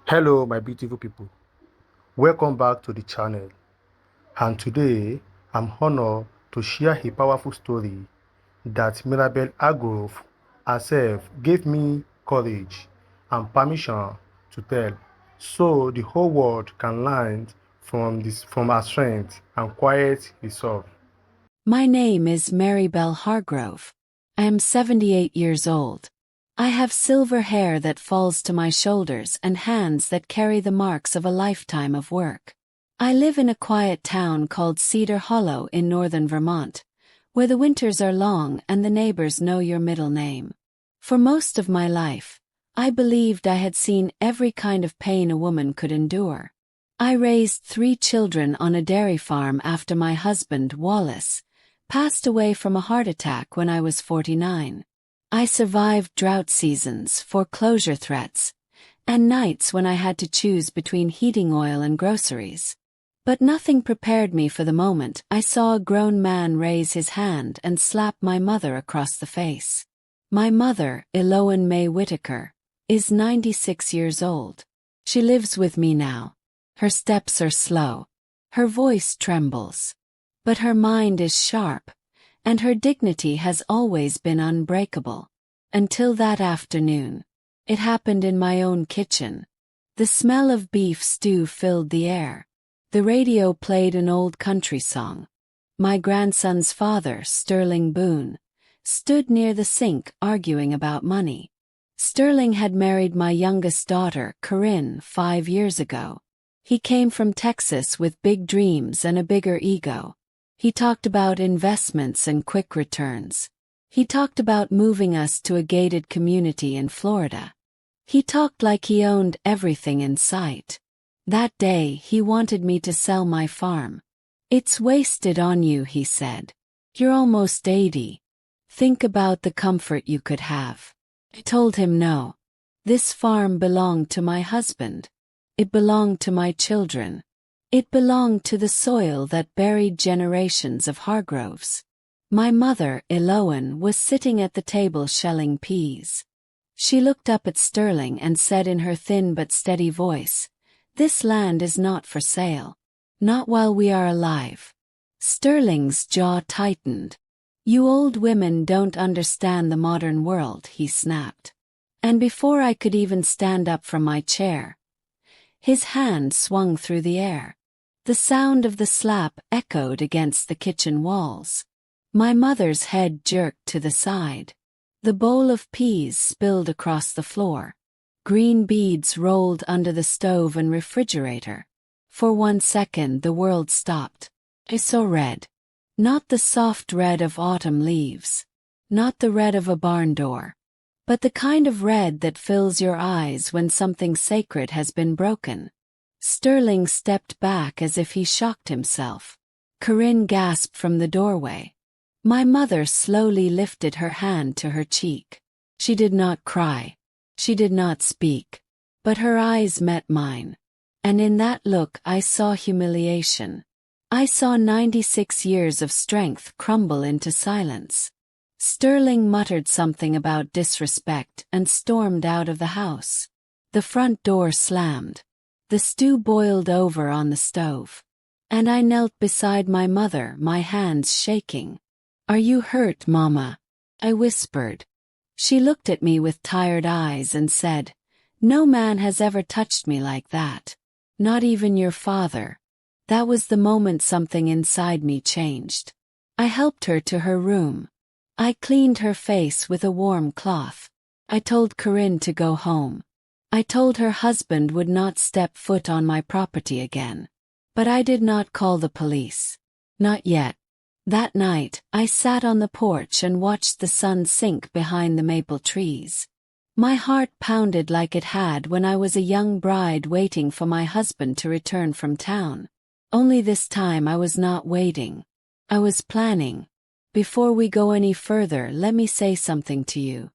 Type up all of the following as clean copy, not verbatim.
Hello, my beautiful people. Welcome back to the channel. And today, I'm honored to share a powerful story that Maribelle Hargrove herself gave me courage and permission to tell, so the whole world can learn from her strength and quiet resolve. My name is Maribelle Hargrove. I am 78 years old. I have silver hair that falls to my shoulders and hands that carry the marks of a lifetime of work. I live in a quiet town called Cedar Hollow in northern Vermont, where the winters are long and the neighbors know your middle name. For most of my life, I believed I had seen every kind of pain a woman could endure. I raised 3 children on a dairy farm after my husband, Wallace, passed away from a heart attack when I was 49. I survived drought seasons, foreclosure threats, and nights when I had to choose between heating oil and groceries. But nothing prepared me for the moment I saw a grown man raise his hand and slap my mother across the face. My mother, Eloan May Whitaker, is 96 years old. She lives with me now. Her steps are slow. Her voice trembles. But her mind is sharp, and her dignity has always been unbreakable. Until that afternoon. It happened in my own kitchen. The smell of beef stew filled the air. The radio played an old country song. My grandson's father, Sterling Boone, stood near the sink arguing about money. Sterling had married my youngest daughter, Corinne, 5 years ago. He came from Texas with big dreams and a bigger ego. He talked about investments and quick returns. He talked about moving us to a gated community in Florida. He talked like he owned everything in sight. That day he wanted me to sell my farm. "It's wasted on you," he said. "You're almost 80. Think about the comfort you could have." I told him no. This farm belonged to my husband. It belonged to my children. It belonged to the soil that buried generations of Hargroves. My mother, Eloan, was sitting at the table shelling peas. She looked up at Sterling and said in her thin but steady voice, "This land is not for sale. Not while we are alive." Sterling's jaw tightened. "You old women don't understand the modern world," he snapped. And before I could even stand up from my chair, his hand swung through the air. The sound of the slap echoed against the kitchen walls. My mother's head jerked to the side. The bowl of peas spilled across the floor. Green beads rolled under the stove and refrigerator. For 1 second the world stopped. I saw red. Not the soft red of autumn leaves. Not the red of a barn door. But the kind of red that fills your eyes when something sacred has been broken. Sterling stepped back as if he shocked himself. Corinne gasped from the doorway. My mother slowly lifted her hand to her cheek. She did not cry. She did not speak. But her eyes met mine. And in that look I saw humiliation. I saw 96 years of strength crumble into silence. Sterling muttered something about disrespect and stormed out of the house. The front door slammed. The stew boiled over on the stove. And I knelt beside my mother, my hands shaking. "Are you hurt, Mama?" I whispered. She looked at me with tired eyes and said, "No man has ever touched me like that. Not even your father." That was the moment something inside me changed. I helped her to her room. I cleaned her face with a warm cloth. I told Corinne to go home. I told her husband would not step foot on my property again. But I did not call the police. Not yet. That night, I sat on the porch and watched the sun sink behind the maple trees. My heart pounded like it had when I was a young bride waiting for my husband to return from town. Only this time I was not waiting. I was planning. Before we go any further, let me say something to you.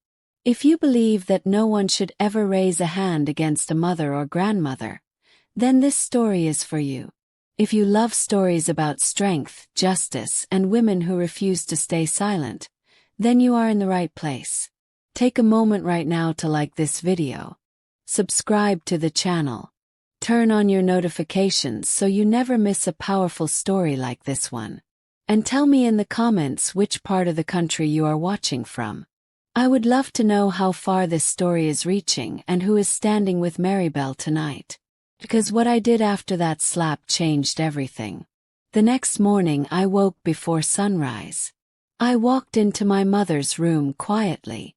If you believe that no one should ever raise a hand against a mother or grandmother, then this story is for you. If you love stories about strength, justice, and women who refuse to stay silent, then you are in the right place. Take a moment right now to like this video. subscribe to the channel. Turn on your notifications so you never miss a powerful story like this one. And tell me in the comments which part of the country you are watching from. I would love to know how far this story is reaching and who is standing with Maribelle tonight. Because what I did after that slap changed everything. The next morning I woke before sunrise. I walked into my mother's room quietly.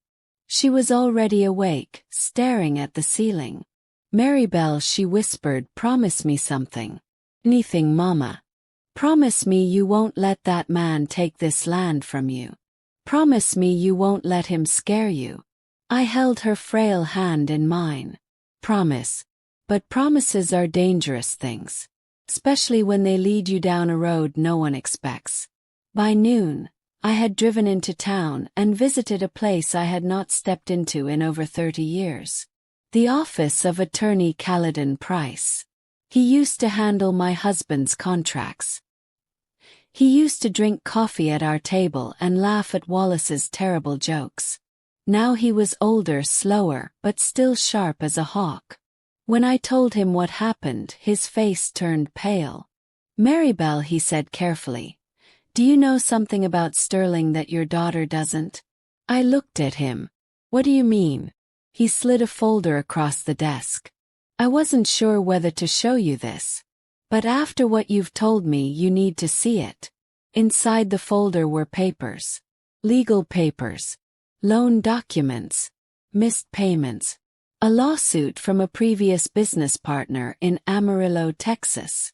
She was already awake, staring at the ceiling. "Maribelle," she whispered, "promise me something." "Anything, Mama." "Promise me you won't let that man take this land from you. Promise me you won't let him scare you." I held her frail hand in mine. "Promise." But promises are dangerous things, especially when they lead you down a road no one expects. By noon, I had driven into town and visited a place I had not stepped into in over 30 years. The office of attorney Caledon Price. He used to handle my husband's contracts. He used to drink coffee at our table and laugh at Wallace's terrible jokes. Now he was older, slower, but still sharp as a hawk. When I told him what happened, his face turned pale. "Maribelle," he said carefully, "do you know something about Sterling that your daughter doesn't?" I looked at him. "What do you mean?" He slid a folder across the desk. "I wasn't sure whether to show you this. But after what you've told me, you need to see it." Inside the folder were papers. Legal papers. Loan documents. Missed payments. A lawsuit from a previous business partner in Amarillo, Texas.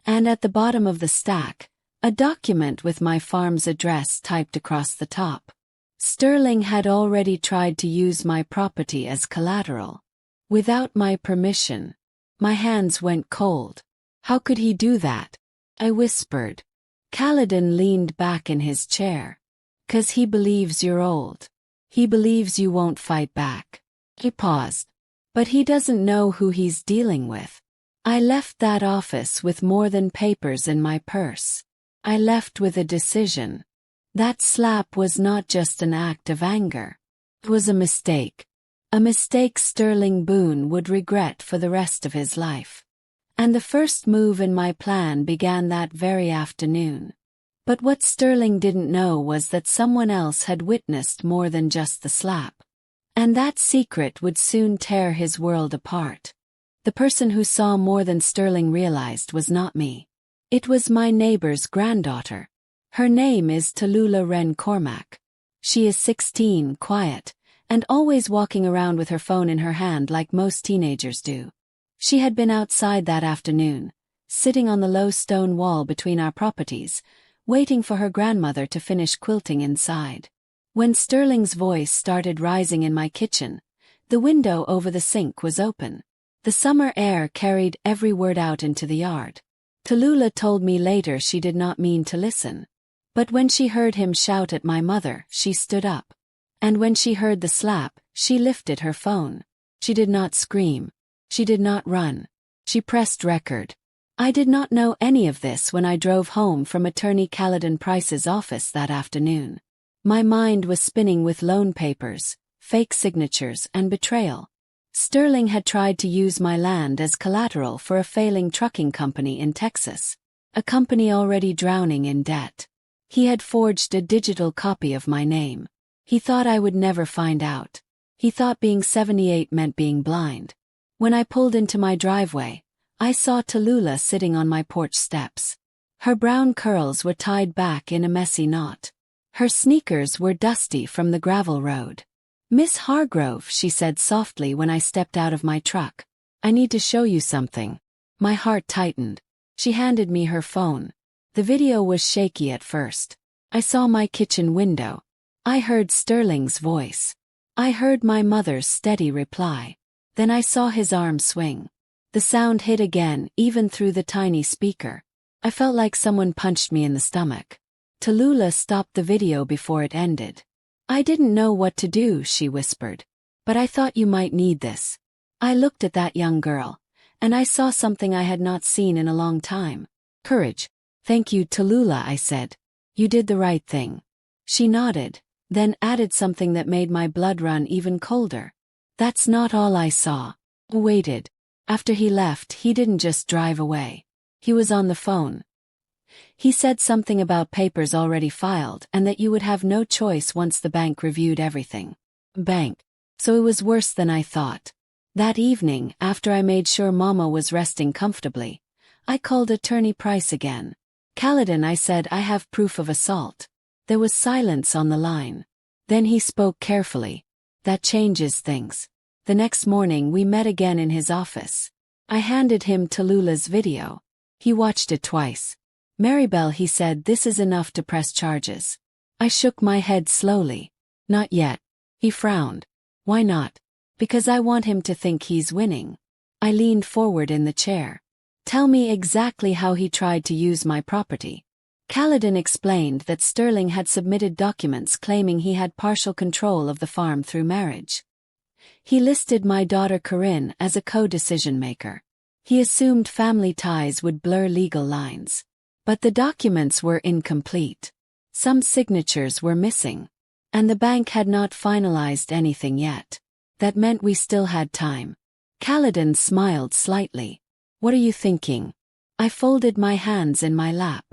And at the bottom of the stack, a document with my farm's address typed across the top. Sterling had already tried to use my property as collateral. Without my permission. My hands went cold. "How could he do that?" I whispered. Caledon leaned back in his chair. "'Cause he believes you're old. He believes you won't fight back." He paused. "But he doesn't know who he's dealing with." I left that office with more than papers in my purse. I left with a decision. That slap was not just an act of anger. It was a mistake. A mistake Sterling Boone would regret for the rest of his life. And the first move in my plan began that very afternoon. But what Sterling didn't know was that someone else had witnessed more than just the slap. And that secret would soon tear his world apart. The person who saw more than Sterling realized was not me. It was my neighbor's granddaughter. Her name is Tallulah Wren Cormack. She is 16, quiet, and always walking around with her phone in her hand like most teenagers do. She had been outside that afternoon, sitting on the low stone wall between our properties, waiting for her grandmother to finish quilting inside. When Sterling's voice started rising in my kitchen, the window over the sink was open. The summer air carried every word out into the yard. Tallulah told me later she did not mean to listen. But when she heard him shout at my mother, she stood up. And when she heard the slap, she lifted her phone. She did not scream. She did not run. She pressed record. I did not know any of this when I drove home from attorney Caledon Price's office that afternoon. My mind was spinning with loan papers, fake signatures, and betrayal. Sterling had tried to use my land as collateral for a failing trucking company in Texas, a company already drowning in debt. He had forged a digital copy of my name. He thought I would never find out. He thought being 78 meant being blind. When I pulled into my driveway, I saw Tallulah sitting on my porch steps. Her brown curls were tied back in a messy knot. Her sneakers were dusty from the gravel road. "Miss Hargrove," she said softly when I stepped out of my truck. "I need to show you something." My heart tightened. She handed me her phone. The video was shaky at first. I saw my kitchen window. I heard Sterling's voice. I heard my mother's steady reply. Then I saw his arm swing. The sound hit again, even through the tiny speaker. I felt like someone punched me in the stomach. Tallulah stopped the video before it ended. "I didn't know what to do," she whispered. "But I thought you might need this." I looked at that young girl, and I saw something I had not seen in a long time. "Courage." "Thank you, Tallulah," I said. "You did the right thing." She nodded, then added something that made my blood run even colder. "That's not all I saw." Waited. After he left, he didn't just drive away. He was on the phone. He said something about papers already filed and that you would have no choice once the bank reviewed everything. Bank. So it was worse than I thought. That evening, after I made sure Mama was resting comfortably, I called Attorney Price again. Caledon, I said, I have proof of assault. There was silence on the line. Then he spoke carefully. That changes things. The next morning we met again in his office. I handed him Tallulah's video. He watched it twice. Maribelle, he said, this is enough to press charges. I shook my head slowly. Not yet. He frowned. Why not? Because I want him to think he's winning. I leaned forward in the chair. Tell me exactly how he tried to use my property. Caledon explained that Sterling had submitted documents claiming he had partial control of the farm through marriage. He listed my daughter Corinne as a co-decision maker. He assumed family ties would blur legal lines. But the documents were incomplete. Some signatures were missing. And the bank had not finalized anything yet. That meant we still had time. Caledon smiled slightly. What are you thinking? I folded my hands in my lap.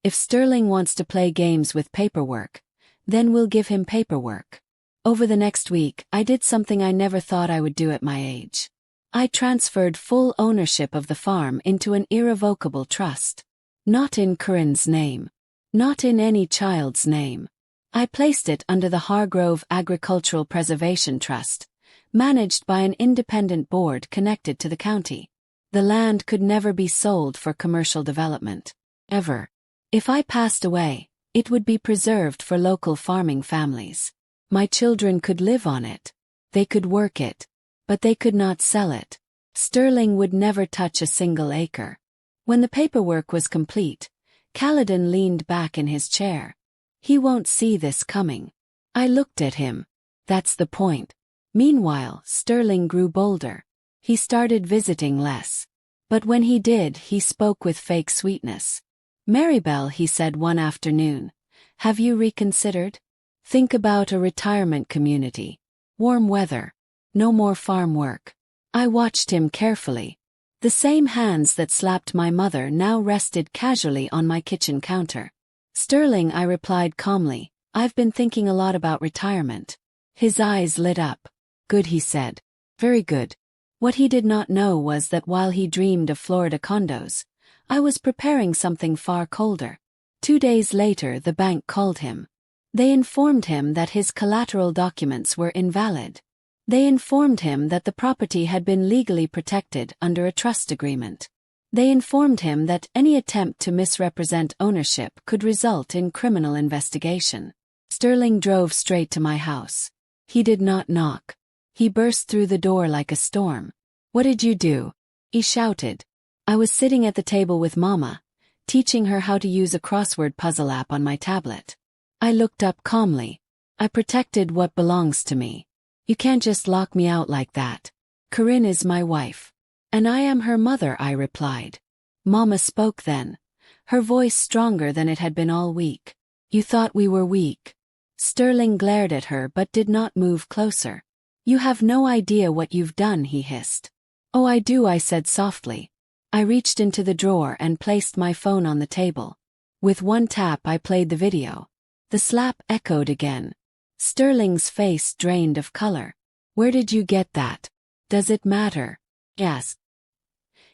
If Sterling wants to play games with paperwork, then we'll give him paperwork. Over the next week, I did something I never thought I would do at my age. I transferred full ownership of the farm into an irrevocable trust. Not in Corinne's name. Not in any child's name. I placed it under the Hargrove Agricultural Preservation Trust, managed by an independent board connected to the county. The land could never be sold for commercial development. Ever. If I passed away, it would be preserved for local farming families. My children could live on it. They could work it. But they could not sell it. Sterling would never touch a single acre. When the paperwork was complete, Caledon leaned back in his chair. He won't see this coming. I looked at him. That's the point. Meanwhile, Sterling grew bolder. He started visiting less. But when he did, he spoke with fake sweetness. Maribelle, he said one afternoon, have you reconsidered? Think about a retirement community. Warm weather. No more farm work. I watched him carefully. The same hands that slapped my mother now rested casually on my kitchen counter. Sterling, I replied calmly, I've been thinking a lot about retirement. His eyes lit up. Good, he said. Very good. What he did not know was that while he dreamed of Florida condos, I was preparing something far colder. 2 days later, the bank called him. They informed him that his collateral documents were invalid. They informed him that the property had been legally protected under a trust agreement. They informed him that any attempt to misrepresent ownership could result in criminal investigation. Sterling drove straight to my house. He did not knock. He burst through the door like a storm. What did you do? He shouted. I was sitting at the table with Mama, teaching her how to use a crossword puzzle app on my tablet. I looked up calmly. I protected what belongs to me. You can't just lock me out like that. Corinne is my wife. And I am her mother, I replied. Mama spoke then, her voice stronger than it had been all week. You thought we were weak. Sterling glared at her but did not move closer. You have no idea what you've done, he hissed. Oh, I do, I said softly. I reached into the drawer and placed my phone on the table. With one tap I played the video. The slap echoed again. Sterling's face drained of color. Where did you get that? Does it matter? Yes.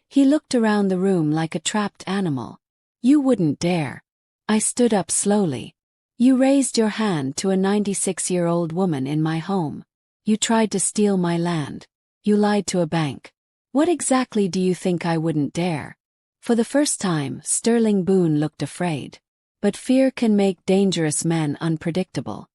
He looked around the room like a trapped animal. You wouldn't dare. I stood up slowly. You raised your hand to a 96-year-old woman in my home. You tried to steal my land. You lied to a bank. What exactly do you think I wouldn't dare? For the first time, Sterling Boone looked afraid. But fear can make dangerous men unpredictable.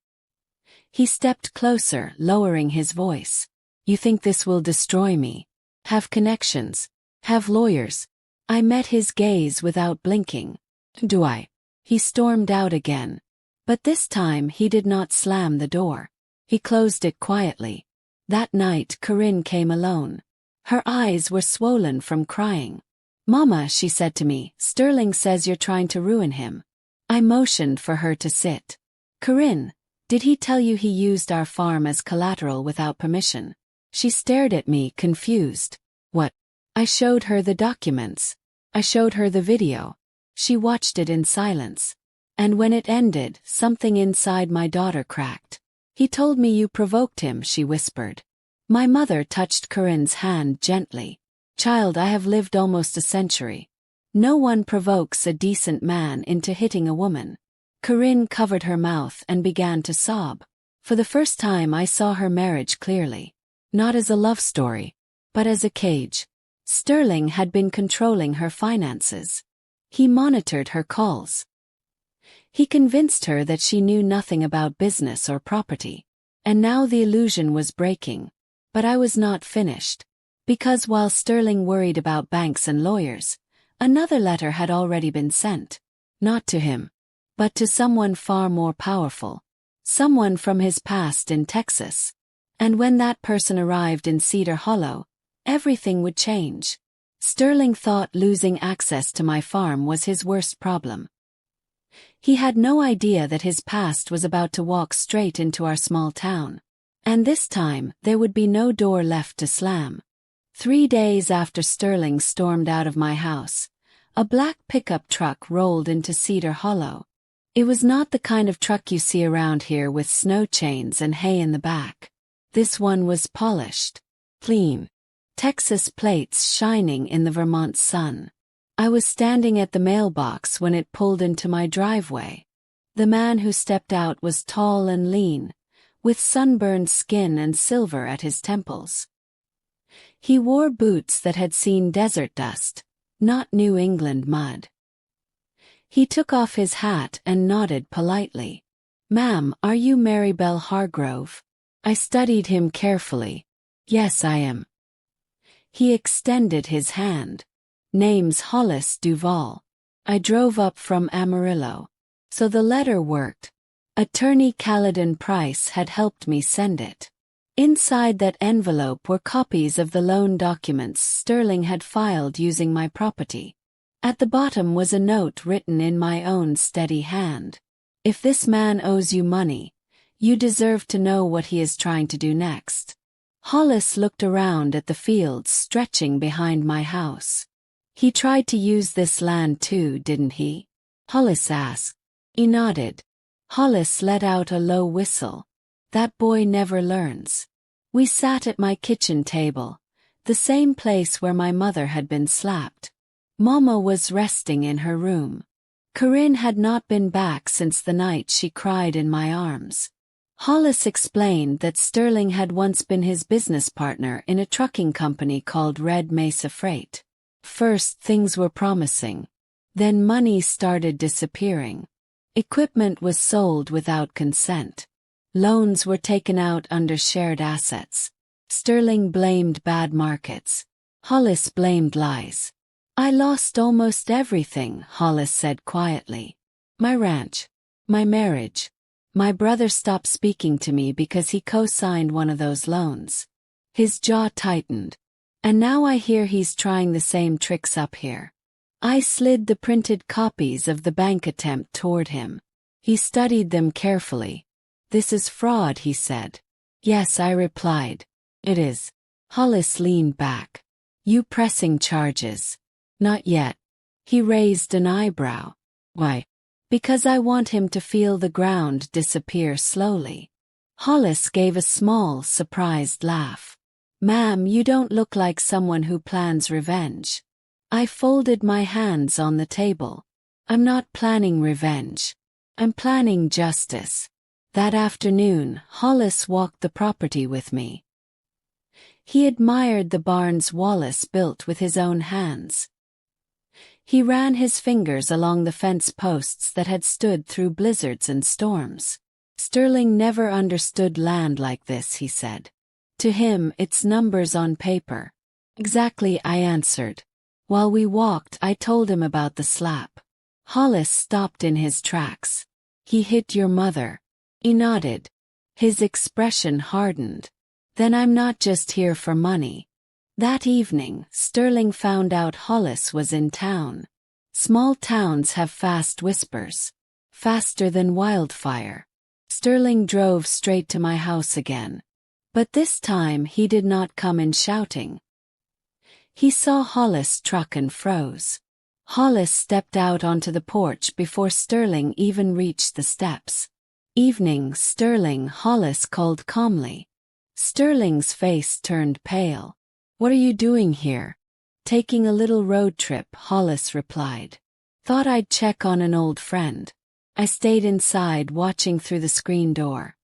He stepped closer, lowering his voice. You think this will destroy me? Have connections? Have lawyers? I met his gaze without blinking. Do I? He stormed out again. But this time he did not slam the door. He closed it quietly. That night Corinne came alone. Her eyes were swollen from crying. Mama, she said to me, Sterling says you're trying to ruin him. I motioned for her to sit. Corinne, did he tell you he used our farm as collateral without permission? She stared at me, confused. What? I showed her the documents. I showed her the video. She watched it in silence. And when it ended, something inside my daughter cracked. He told me you provoked him, she whispered. My mother touched Corinne's hand gently. Child, I have lived almost a century. No one provokes a decent man into hitting a woman. Corinne covered her mouth and began to sob. For the first time I saw her marriage clearly. Not as a love story, but as a cage. Sterling had been controlling her finances. He monitored her calls. He convinced her that she knew nothing about business or property. And now the illusion was breaking. But I was not finished. Because while Sterling worried about banks and lawyers, another letter had already been sent. Not to him, but to someone far more powerful. Someone from his past in Texas. And when that person arrived in Cedar Hollow, everything would change. Sterling thought losing access to my farm was his worst problem. He had no idea that his past was about to walk straight into our small town. And this time, there would be no door left to slam. 3 days after Sterling stormed out of my house, a black pickup truck rolled into Cedar Hollow. It was not the kind of truck you see around here with snow chains and hay in the back. This one was polished, clean, Texas plates shining in the Vermont sun. I was standing at the mailbox when it pulled into my driveway. The man who stepped out was tall and lean, with sunburned skin and silver at his temples. He wore boots that had seen desert dust, not New England mud. He took off his hat and nodded politely. "Ma'am, are you Maribelle Hargrove?" I studied him carefully. "Yes, I am." He extended his hand. "Name's Hollis Duval. I drove up from Amarillo." So the letter worked. Attorney Caledon Price had helped me send it. Inside that envelope were copies of the loan documents Sterling had filed using my property. At the bottom was a note written in my own steady hand. "If this man owes you money, you deserve to know what he is trying to do next." Hollis looked around at the fields stretching behind my house. "He tried to use this land too, didn't he?" Hollis asked. He nodded. Hollis let out a low whistle. "That boy never learns." We sat at my kitchen table, the same place where my mother had been slapped. Mama was resting in her room. Corinne had not been back since the night she cried in my arms. Hollis explained that Sterling had once been his business partner in a trucking company called Red Mesa Freight. First, things were promising. Then money started disappearing. Equipment was sold without consent. Loans were taken out under shared assets. Sterling blamed bad markets. Hollis blamed lies. "I lost almost everything," Hollis said quietly. "My ranch. My marriage. My brother stopped speaking to me because he co-signed one of those loans." His jaw tightened. "And now I hear he's trying the same tricks up here." I slid the printed copies of the bank attempt toward him. He studied them carefully. "This is fraud," he said. "Yes," I replied. "It is." Hollis leaned back. "You pressing charges?" "Not yet." He raised an eyebrow. "Why?" "Because I want him to feel the ground disappear slowly." Hollis gave a small, surprised laugh. "Ma'am, you don't look like someone who plans revenge." I folded my hands on the table. "I'm not planning revenge. I'm planning justice." That afternoon, Hollis walked the property with me. He admired the barns Wallace built with his own hands. He ran his fingers along the fence posts that had stood through blizzards and storms. "Sterling never understood land like this," he said. "To him, it's numbers on paper." "Exactly," I answered. While we walked, I told him about the slap. Hollis stopped in his tracks. "He hit your mother." He nodded. His expression hardened. "Then I'm not just here for money." That evening, Sterling found out Hollis was in town. Small towns have fast whispers. Faster than wildfire. Sterling drove straight to my house again. But this time he did not come in shouting. He saw Hollis' truck and froze. Hollis stepped out onto the porch before Sterling even reached the steps. "Evening, Sterling," Hollis called calmly. Sterling's face turned pale. "What are you doing here?" "Taking a little road trip," Hollis replied. "Thought I'd check on an old friend." I stayed inside watching through the screen door.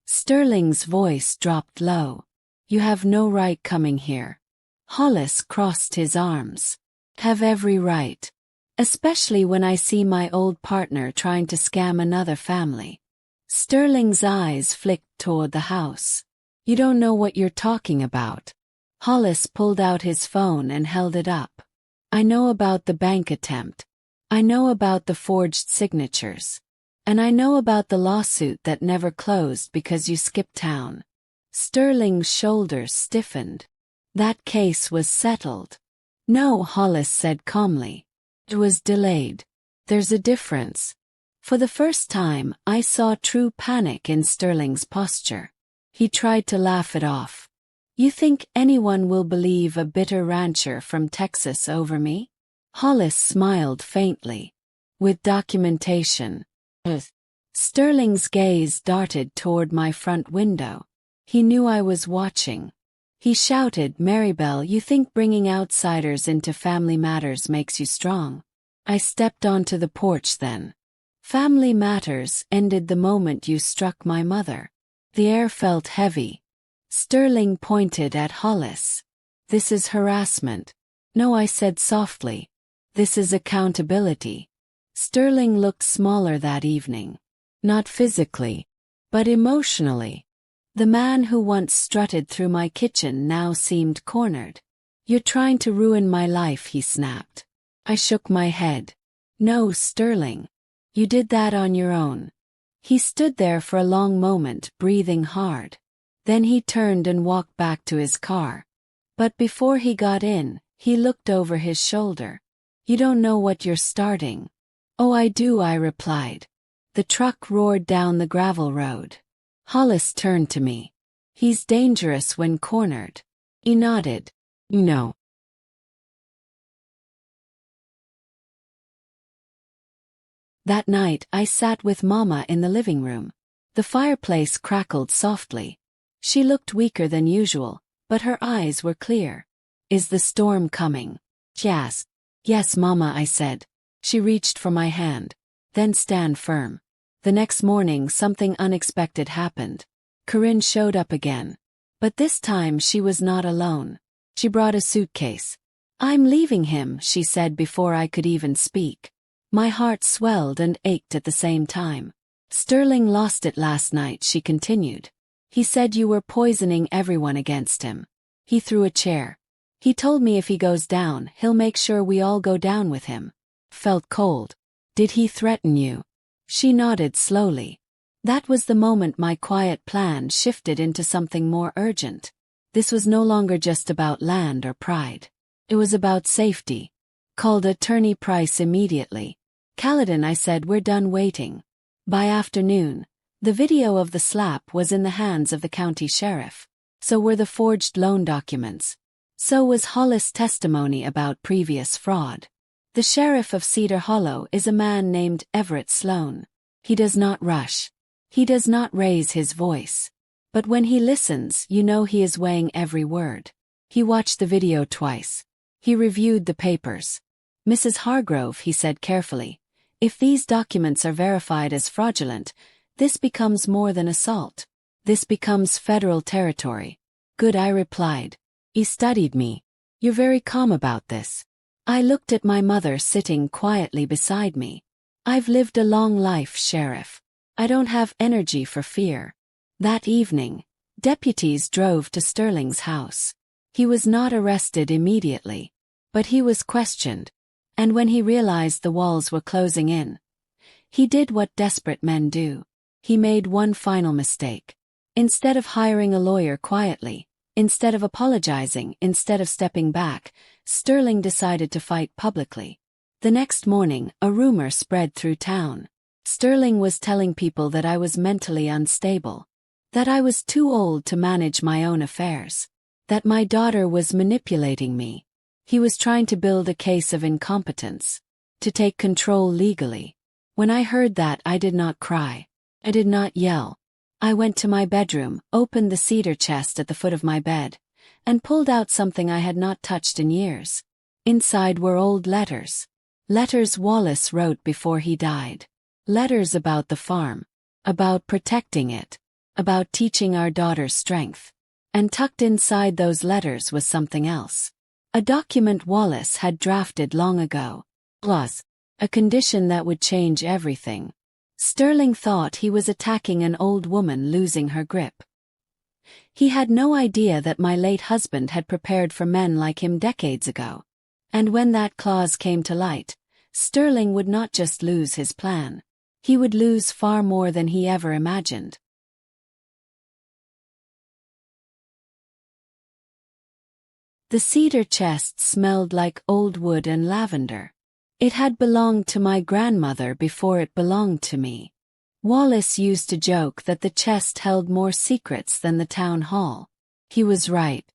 Sterling's voice dropped low. "You have no right coming here." Hollis crossed his arms. "Have every right. Especially when I see my old partner trying to scam another family." Sterling's eyes flicked toward the house. "You don't know what you're talking about." Hollis pulled out his phone and held it up. "I know about the bank attempt. I know about the forged signatures. And I know about the lawsuit that never closed because you skipped town." Sterling's shoulders stiffened. "That case was settled." "No," Hollis said calmly. "It was delayed. There's a difference." For the first time, I saw true panic in Sterling's posture. He tried to laugh it off. "You think anyone will believe a bitter rancher from Texas over me?" Hollis smiled faintly. "With documentation." Sterling's gaze darted toward my front window. He knew I was watching. He shouted, "Maribelle, you think bringing outsiders into family matters makes you strong?" I stepped onto the porch then. "Family matters ended the moment you struck my mother." The air felt heavy. Sterling pointed at Hollis. "This is harassment." "No," I said softly. "This is accountability." Sterling looked smaller that evening. Not physically, but emotionally. The man who once strutted through my kitchen now seemed cornered. "You're trying to ruin my life," he snapped. I shook my head. "No, Sterling. You did that on your own." He stood there for a long moment, breathing hard. Then he turned and walked back to his car. But before he got in, he looked over his shoulder. "You don't know what you're starting." "Oh, I do," I replied. The truck roared down the gravel road. Hollis turned to me. "He's dangerous when cornered." He nodded. "No." That night, I sat with Mama in the living room. The fireplace crackled softly. She looked weaker than usual, but her eyes were clear. "Is the storm coming?" she asked. "Yes, Mama," I said. She reached for my hand. "Then stand firm." The next morning something unexpected happened. Corinne showed up again. But this time she was not alone. She brought a suitcase. "I'm leaving him," she said before I could even speak. My heart swelled and ached at the same time. "Sterling lost it last night," she continued. "He said you were poisoning everyone against him." He threw a chair. "He told me if he goes down, he'll make sure we all go down with him." Felt cold. "Did he threaten you?" She nodded slowly. That was the moment my quiet plan shifted into something more urgent. This was no longer just about land or pride. It was about safety. "Called Attorney Price immediately." "Caledon," I said, "we're done waiting." By afternoon, the video of the slap was in the hands of the county sheriff. So were the forged loan documents. So was Hollis' testimony about previous fraud. The sheriff of Cedar Hollow is a man named Everett Sloan. He does not rush. He does not raise his voice. But when he listens, you know he is weighing every word. He watched the video twice. He reviewed the papers. "Mrs. Hargrove," he said carefully, "if these documents are verified as fraudulent, this becomes more than assault. This becomes federal territory." "Good," I replied. He studied me. "You're very calm about this." I looked at my mother sitting quietly beside me. "I've lived a long life, Sheriff. I don't have energy for fear." That evening, deputies drove to Sterling's house. He was not arrested immediately, but he was questioned. And when he realized the walls were closing in, he did what desperate men do. He made one final mistake. Instead of hiring a lawyer quietly, instead of apologizing, instead of stepping back, Sterling decided to fight publicly. The next morning, a rumor spread through town. Sterling was telling people that I was mentally unstable. That I was too old to manage my own affairs. That my daughter was manipulating me. He was trying to build a case of incompetence. To take control legally. When I heard that, I did not cry. I did not yell. I went to my bedroom, opened the cedar chest at the foot of my bed, and pulled out something I had not touched in years. Inside were old letters. Letters Wallace wrote before he died. Letters about the farm. About protecting it. About teaching our daughter's strength. And tucked inside those letters was something else. A document Wallace had drafted long ago. Plus, a condition that would change everything. Sterling thought he was attacking an old woman losing her grip. He had no idea that my late husband had prepared for men like him decades ago. And when that clause came to light, Sterling would not just lose his plan. He would lose far more than he ever imagined. The cedar chest smelled like old wood and lavender. It had belonged to my grandmother before it belonged to me. Wallace used to joke that the chest held more secrets than the town hall. He was right.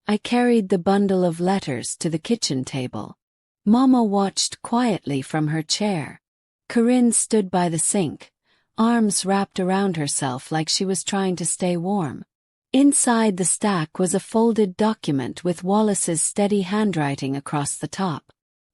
I carried the bundle of letters to the kitchen table. Mama watched quietly from her chair. Corinne stood by the sink, arms wrapped around herself like she was trying to stay warm. Inside the stack was a folded document with Wallace's steady handwriting across the top.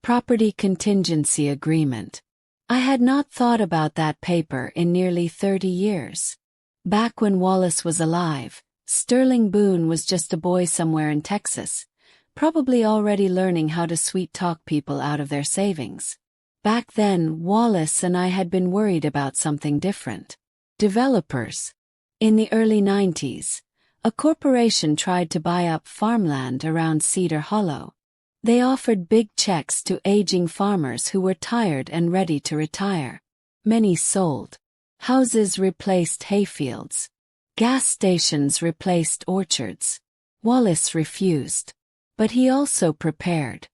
Property Contingency Agreement. I had not thought about that paper in nearly 30 years. Back when Wallace was alive, Sterling Boone was just a boy somewhere in Texas, probably already learning how to sweet-talk people out of their savings. Back then, Wallace and I had been worried about something different. Developers. In the early 90s, a corporation tried to buy up farmland around Cedar Hollow. They offered big checks to aging farmers who were tired and ready to retire. Many sold. Houses replaced hayfields. Gas stations replaced orchards. Wallace refused. But he also prepared.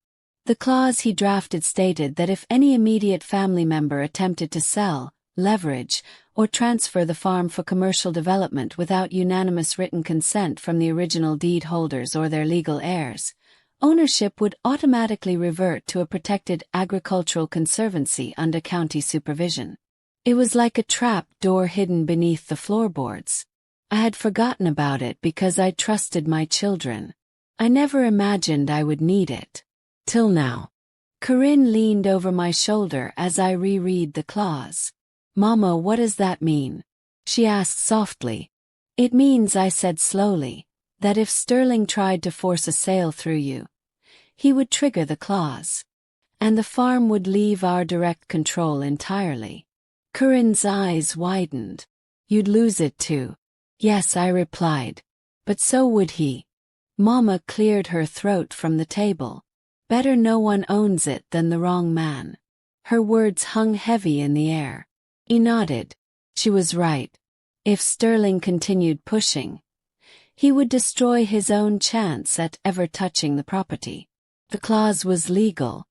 The clause he drafted stated that if any immediate family member attempted to sell, leverage, or transfer the farm for commercial development without unanimous written consent from the original deed holders or their legal heirs, ownership would automatically revert to a protected agricultural conservancy under county supervision. It was like a trap door hidden beneath the floorboards. I had forgotten about it because I trusted my children. I never imagined I would need it. Till now. Corinne leaned over my shoulder as I reread the clause. "Mama, what does that mean?" she asked softly. "It means," I said slowly, "that if Sterling tried to force a sale through you, he would trigger the clause. And the farm would leave our direct control entirely." Corinne's eyes widened. "You'd lose it too." "Yes," I replied. "But so would he." Mama cleared her throat from the table. "Better no one owns it than the wrong man." Her words hung heavy in the air. He nodded. She was right. If Sterling continued pushing, he would destroy his own chance at ever touching the property. The clause was legal.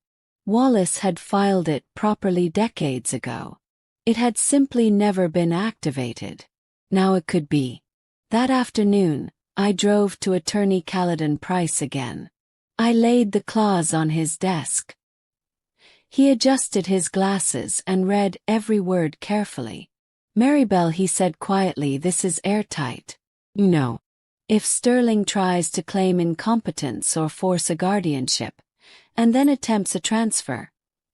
Wallace had filed it properly decades ago. It had simply never been activated. Now it could be. That afternoon, I drove to Attorney Caledon Price again. I laid the clause on his desk. He adjusted his glasses and read every word carefully. "Maribelle," he said quietly, "this is airtight. You know, if Sterling tries to claim incompetence or force a guardianship, and then attempts a transfer,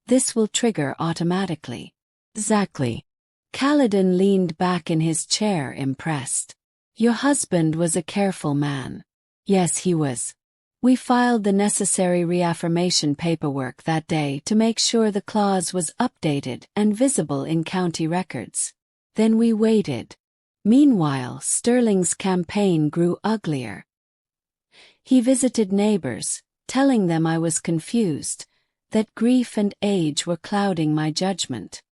this will trigger automatically." "Exactly." Caledon leaned back in his chair, impressed. "Your husband was a careful man." "Yes, he was." We filed the necessary reaffirmation paperwork that day to make sure the clause was updated and visible in county records. Then we waited. Meanwhile, Sterling's campaign grew uglier. He visited neighbors, telling them I was confused, that grief and age were clouding my judgment.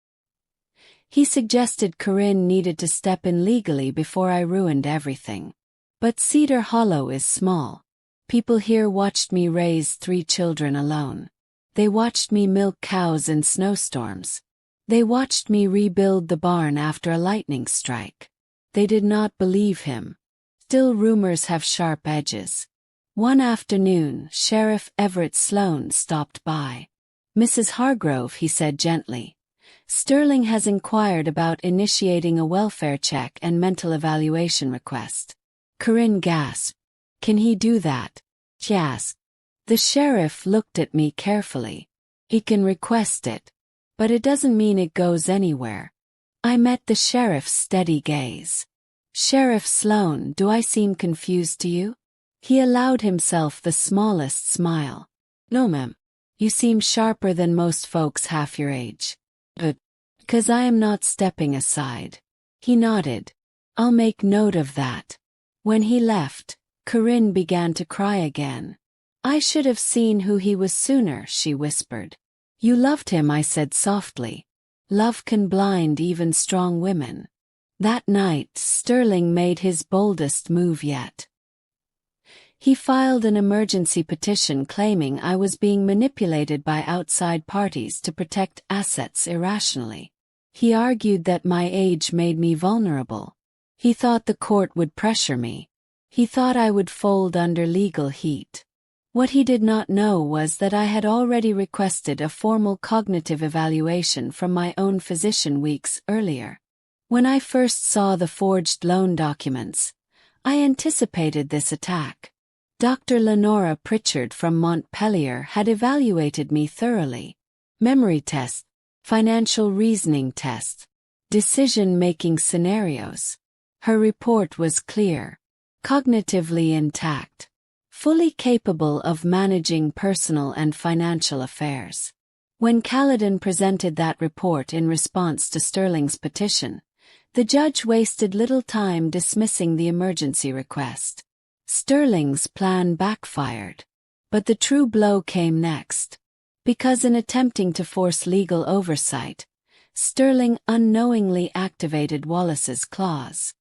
He suggested Corinne needed to step in legally before I ruined everything. But Cedar Hollow is small. People here watched me raise 3 children alone. They watched me milk cows in snowstorms. They watched me rebuild the barn after a lightning strike. They did not believe him. Still, rumors have sharp edges. One afternoon, Sheriff Everett Sloan stopped by. "Mrs. Hargrove," he said gently, "Sterling has inquired about initiating a welfare check and mental evaluation request." Corinne gasped. "Can he do that?" she asked. The sheriff looked at me carefully. "He can request it. But it doesn't mean it goes anywhere." I met the sheriff's steady gaze. "Sheriff Sloan, do I seem confused to you?" He allowed himself the smallest smile. "No, ma'am. You seem sharper than most folks half your age." "'Cause I am not stepping aside." He nodded. "I'll make note of that." When he left, Corinne began to cry again. "I should have seen who he was sooner," she whispered. "You loved him," I said softly. "Love can blind even strong women." That night, Sterling made his boldest move yet. He filed an emergency petition claiming I was being manipulated by outside parties to protect assets irrationally. He argued that my age made me vulnerable. He thought the court would pressure me. He thought I would fold under legal heat. What he did not know was that I had already requested a formal cognitive evaluation from my own physician weeks earlier. When I first saw the forged loan documents, I anticipated this attack. Dr. Lenora Pritchard from Montpelier had evaluated me thoroughly. Memory tests, financial reasoning tests, decision-making scenarios. Her report was clear. Cognitively intact. Fully capable of managing personal and financial affairs. When Caledon presented that report in response to Sterling's petition, the judge wasted little time dismissing the emergency request. Sterling's plan backfired. But the true blow came next. Because in attempting to force legal oversight, Sterling unknowingly activated Wallace's clause.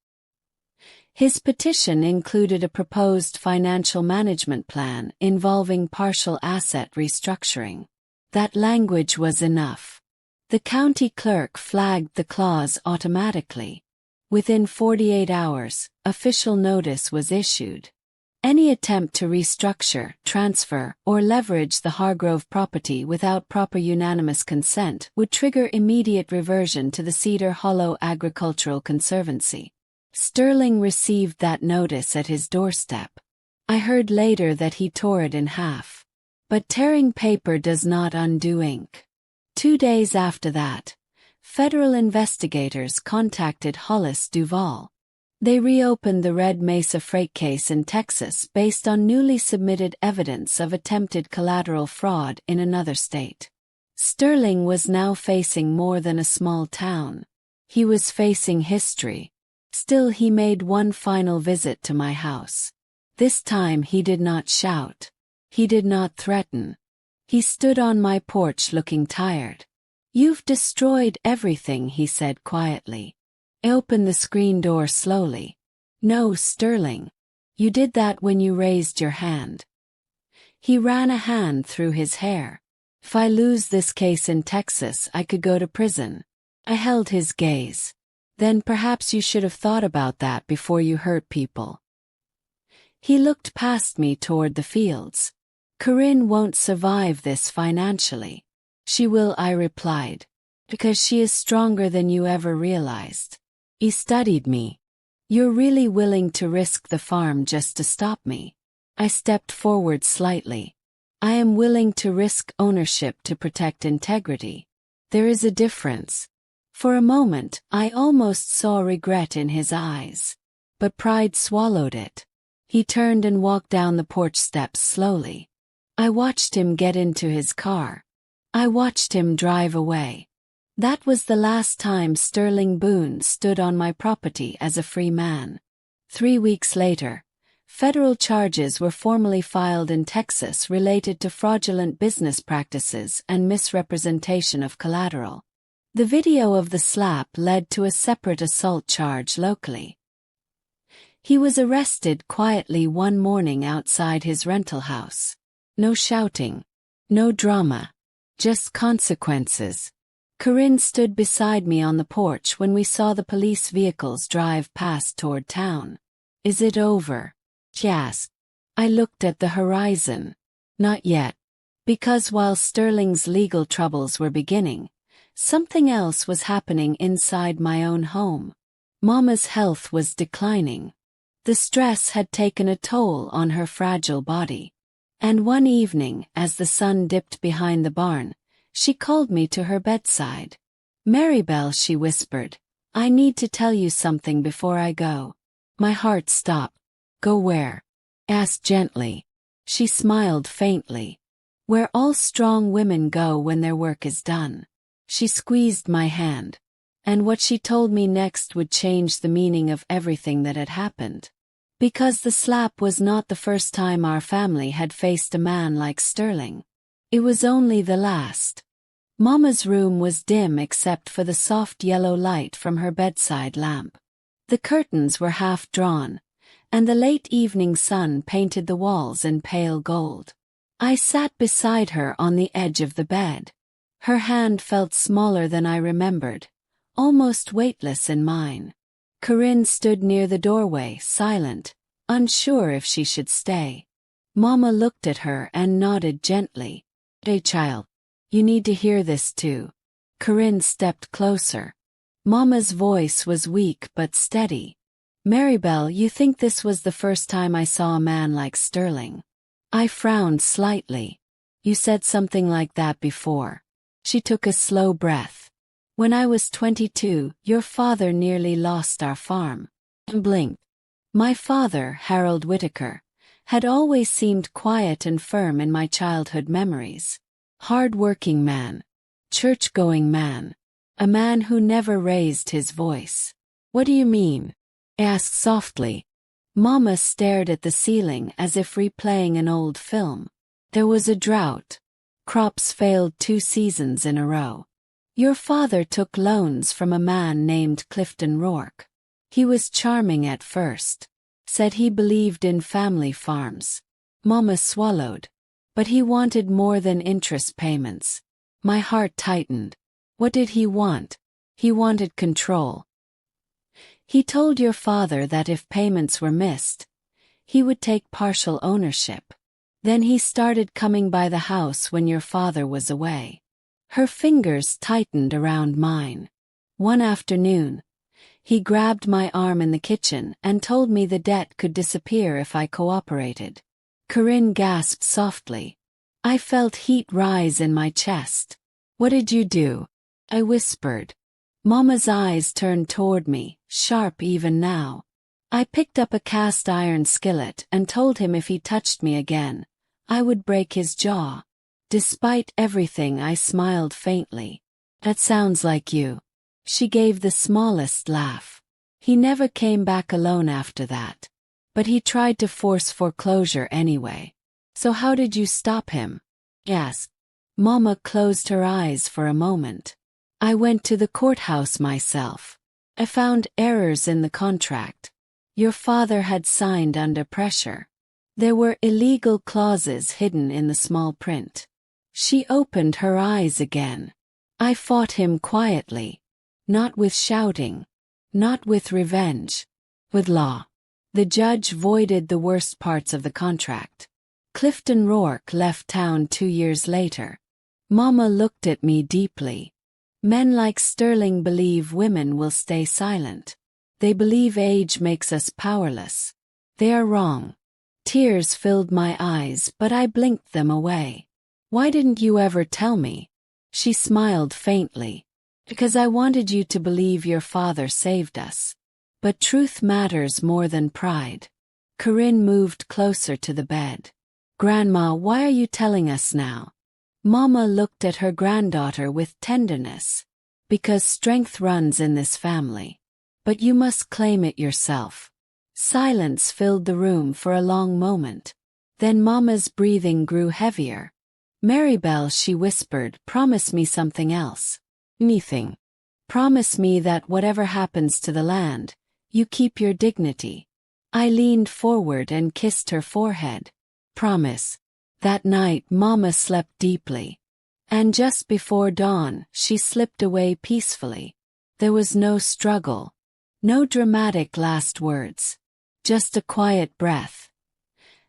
His petition included a proposed financial management plan involving partial asset restructuring. That language was enough. The county clerk flagged the clause automatically. Within 48 hours, official notice was issued. Any attempt to restructure, transfer, or leverage the Hargrove property without proper unanimous consent would trigger immediate reversion to the Cedar Hollow Agricultural Conservancy. Sterling received that notice at his doorstep. I heard later that he tore it in half. But tearing paper does not undo ink. 2 days after that, federal investigators contacted Hollis Duvall. They reopened the Red Mesa freight case in Texas based on newly submitted evidence of attempted collateral fraud in another state. Sterling was now facing more than a small town. He was facing history. Still, he made one final visit to my house. This time he did not shout. He did not threaten. He stood on my porch looking tired. "You've destroyed everything," he said quietly. I opened the screen door slowly. "No, Sterling. You did that when you raised your hand." He ran a hand through his hair. "If I lose this case in Texas, I could go to prison." I held his gaze. "Then perhaps you should have thought about that before you hurt people." He looked past me toward the fields. "Corinne won't survive this financially." "She will," I replied. "Because she is stronger than you ever realized." He studied me. "You're really willing to risk the farm just to stop me?" I stepped forward slightly. "I am willing to risk ownership to protect integrity. There is a difference." For a moment, I almost saw regret in his eyes. But pride swallowed it. He turned and walked down the porch steps slowly. I watched him get into his car. I watched him drive away. That was the last time Sterling Boone stood on my property as a free man. 3 weeks later, federal charges were formally filed in Texas related to fraudulent business practices and misrepresentation of collateral. The video of the slap led to a separate assault charge locally. He was arrested quietly one morning outside his rental house. No shouting. No drama. Just consequences. Corinne stood beside me on the porch when we saw the police vehicles drive past toward town. Is it over? She asked. I looked at the horizon. Not yet. Because while Sterling's legal troubles were beginning, something else was happening inside my own home. Mama's health was declining. The stress had taken a toll on her fragile body. And one evening, as the sun dipped behind the barn, she called me to her bedside. Maribelle, she whispered, I need to tell you something before I go. My heart stopped. Go where? Asked gently. She smiled faintly. Where all strong women go when their work is done. She squeezed my hand. And what she told me next would change the meaning of everything that had happened. Because the slap was not the first time our family had faced a man like Sterling. It was only the last. Mama's room was dim except for the soft yellow light from her bedside lamp. The curtains were half drawn, and the late evening sun painted the walls in pale gold. I sat beside her on the edge of the bed. Her hand felt smaller than I remembered, almost weightless in mine. Corinne stood near the doorway, silent, unsure if she should stay. Mama looked at her and nodded gently. Hey child, you need to hear this too. Corinne stepped closer. Mama's voice was weak but steady. Maribelle, you think this was the first time I saw a man like Sterling? I frowned slightly. You said something like that before. She took a slow breath. When I was 22, your father nearly lost our farm. And blinked. My father, Harold Whitaker, had always seemed quiet and firm in my childhood memories. Hard-working man. Church-going man. A man who never raised his voice. What do you mean? I asked softly. Mama stared at the ceiling as if replaying an old film. There was a drought. Crops failed 2 seasons in a row. Your father took loans from a man named Clifton Rourke. He was charming at first. Said he believed in family farms. Mama swallowed. But he wanted more than interest payments. My heart tightened. What did he want? He wanted control. He told your father that if payments were missed, he would take partial ownership. Then he started coming by the house when your father was away. Her fingers tightened around mine. One afternoon, he grabbed my arm in the kitchen and told me the debt could disappear if I cooperated. Corinne gasped softly. I felt heat rise in my chest. What did you do? I whispered. Mama's eyes turned toward me, sharp even now. I picked up a cast iron skillet and told him if he touched me again, I would break his jaw. Despite everything, I smiled faintly. That sounds like you. She gave the smallest laugh. He never came back alone after that. But he tried to force foreclosure anyway. So how did you stop him? Yes. Mama closed her eyes for a moment. I went to the courthouse myself. I found errors in the contract. Your father had signed under pressure. There were illegal clauses hidden in the small print. She opened her eyes again. I fought him quietly. Not with shouting. Not with revenge. With law. The judge voided the worst parts of the contract. Clifton Rourke left town 2 years later. Mama looked at me deeply. Men like Sterling believe women will stay silent. They believe age makes us powerless. They are wrong. Tears filled my eyes, but I blinked them away. Why didn't you ever tell me? She smiled faintly. Because I wanted you to believe your father saved us. But truth matters more than pride. Corinne moved closer to the bed. Grandma, why are you telling us now? Mama looked at her granddaughter with tenderness. Because strength runs in this family. But you must claim it yourself. Silence filled the room for a long moment. Then Mama's breathing grew heavier. Maribelle, she whispered, promise me something else. Anything. Promise me that whatever happens to the land, you keep your dignity. I leaned forward and kissed her forehead. Promise. That night, Mama slept deeply. And just before dawn, she slipped away peacefully. There was no struggle, no dramatic last words, just a quiet breath.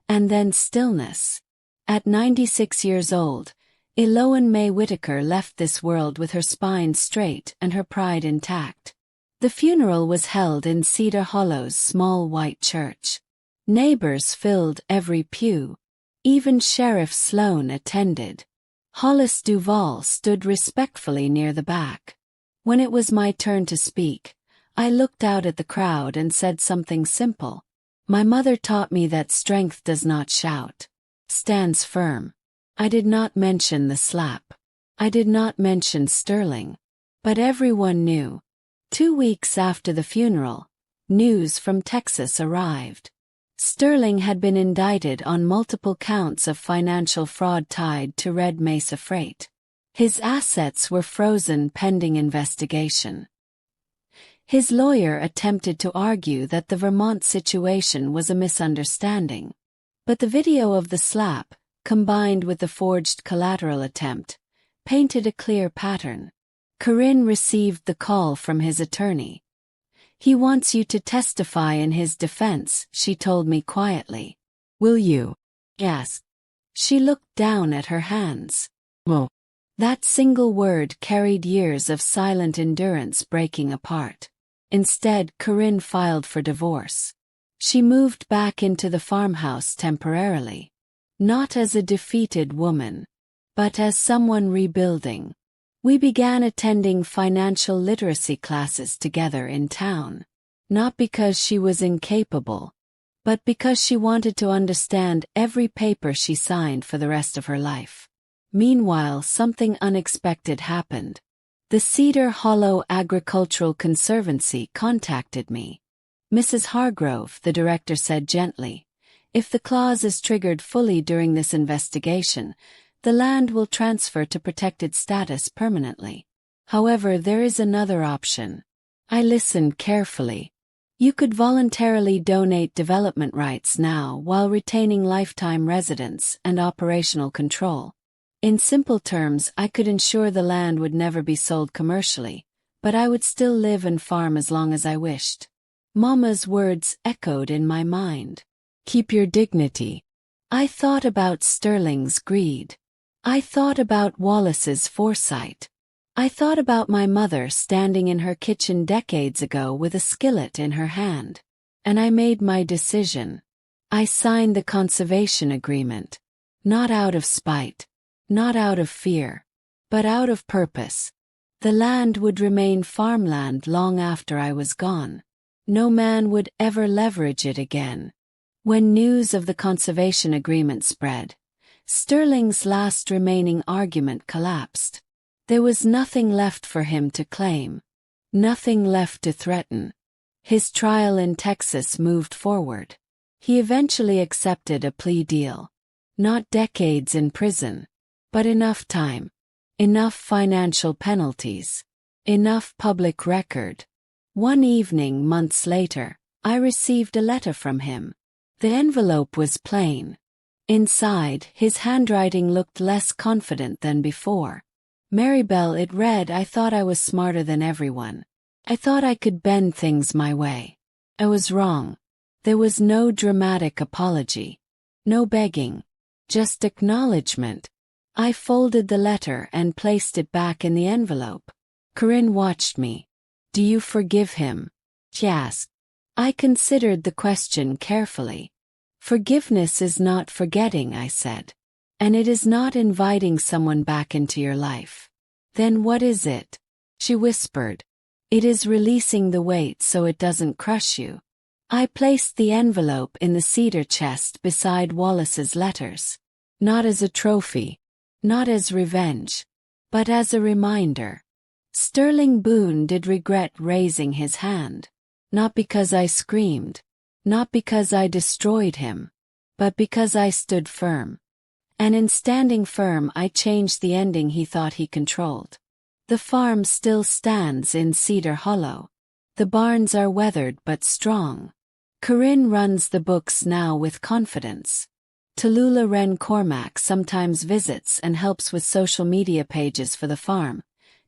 And then stillness. At 96 years old, Eloane May Whitaker left this world with her spine straight and her pride intact. The funeral was held in Cedar Hollow's small white church. Neighbors filled every pew. Even Sheriff Sloan attended. Hollis Duvall stood respectfully near the back. When it was my turn to speak, I looked out at the crowd and said something simple. My mother taught me that strength does not shout, stands firm. I did not mention the slap. I did not mention Sterling. But everyone knew. 2 weeks after the funeral, news from Texas arrived. Sterling had been indicted on multiple counts of financial fraud tied to Red Mesa Freight. His assets were frozen pending investigation. His lawyer attempted to argue that the Vermont situation was a misunderstanding. But the video of the slap, combined with the forged collateral attempt, painted a clear pattern. Corinne received the call from his attorney. He wants you to testify in his defense, she told me quietly. Will you? Yes. She looked down at her hands. Well. That single word carried years of silent endurance breaking apart. Instead, Corinne filed for divorce. She moved back into the farmhouse temporarily. Not as a defeated woman, but as someone rebuilding. We began attending financial literacy classes together in town. Not because she was incapable, but because she wanted to understand every paper she signed for the rest of her life. Meanwhile, something unexpected happened. The Cedar Hollow Agricultural Conservancy contacted me. Mrs. Hargrove, the director said gently, if the clause is triggered fully during this investigation, the land will transfer to protected status permanently. However, there is another option. I listened carefully. You could voluntarily donate development rights now while retaining lifetime residence and operational control. In simple terms, I could ensure the land would never be sold commercially, but I would still live and farm as long as I wished. Mama's words echoed in my mind. Keep your dignity. I thought about Sterling's greed. I thought about Wallace's foresight. I thought about my mother standing in her kitchen decades ago with a skillet in her hand. And I made my decision. I signed the conservation agreement. Not out of spite. Not out of fear. But out of purpose. The land would remain farmland long after I was gone. No man would ever leverage it again. When news of the conservation agreement spread, Sterling's last remaining argument collapsed. There was nothing left for him to claim. Nothing left to threaten. His trial in Texas moved forward. He eventually accepted a plea deal. Not decades in prison, but enough time. Enough financial penalties. Enough public record. One evening months later, I received a letter from him. The envelope was plain. Inside, his handwriting looked less confident than before. Maribelle, it read, I thought I was smarter than everyone. I thought I could bend things my way. I was wrong. There was no dramatic apology. No begging. Just acknowledgement. I folded the letter and placed it back in the envelope. Corinne watched me. Do you forgive him? She asked. I considered the question carefully. Forgiveness is not forgetting, I said. And it is not inviting someone back into your life. Then what is it? She whispered. It is releasing the weight so it doesn't crush you. I placed the envelope in the cedar chest beside Wallace's letters. Not as a trophy. Not as revenge. But as a reminder. Sterling Boone did regret raising his hand. Not because I screamed. Not because I destroyed him. But because I stood firm. And in standing firm I changed the ending he thought he controlled. The farm still stands in Cedar Hollow. The barns are weathered but strong. Corinne runs the books now with confidence. Tallulah Wren Cormack sometimes visits and helps with social media pages for the farm,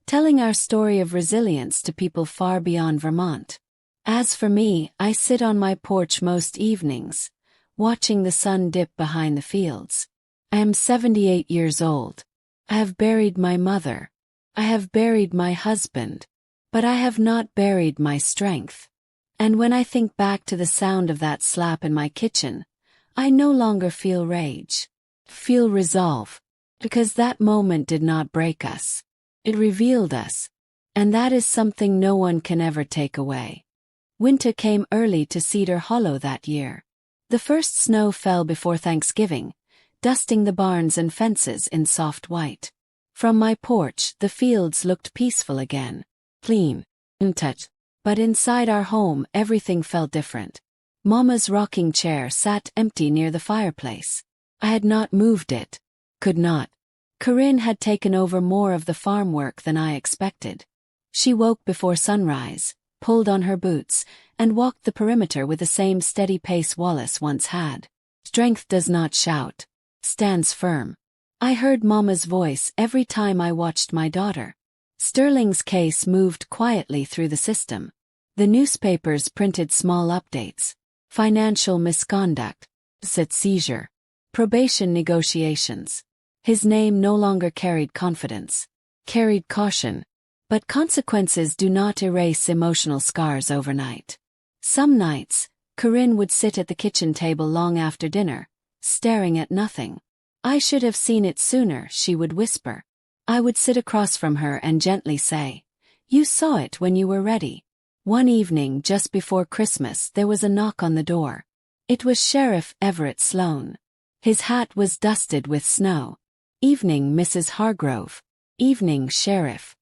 telling our story of resilience to people far beyond Vermont. As for me, I sit on my porch most evenings, watching the sun dip behind the fields. I am 78 years old. I have buried my mother. I have buried my husband. But I have not buried my strength. And when I think back to the sound of that slap in my kitchen, I no longer feel rage. Feel resolve. Because that moment did not break us. It revealed us. And that is something no one can ever take away. Winter came early to Cedar Hollow that year. The first snow fell before Thanksgiving, dusting the barns and fences in soft white. From my porch, the fields looked peaceful again, clean, untouched. But inside our home, everything felt different. Mama's rocking chair sat empty near the fireplace. I had not moved it. Could not. Corinne had taken over more of the farm work than I expected. She woke before sunrise, pulled on her boots, and walked the perimeter with the same steady pace Wallace once had. Strength does not shout. Stands firm. I heard Mama's voice every time I watched my daughter. Sterling's case moved quietly through the system. The newspapers printed small updates. Financial misconduct. Seizure. Probation negotiations. His name no longer carried confidence. Carried caution. But consequences do not erase emotional scars overnight. Some nights, Corinne would sit at the kitchen table long after dinner, staring at nothing. I should have seen it sooner, she would whisper. I would sit across from her and gently say, "You saw it when you were ready." One evening just before Christmas there was a knock on the door. It was Sheriff Everett Sloan. His hat was dusted with snow. "Evening, Mrs. Hargrove." "Evening, Sheriff."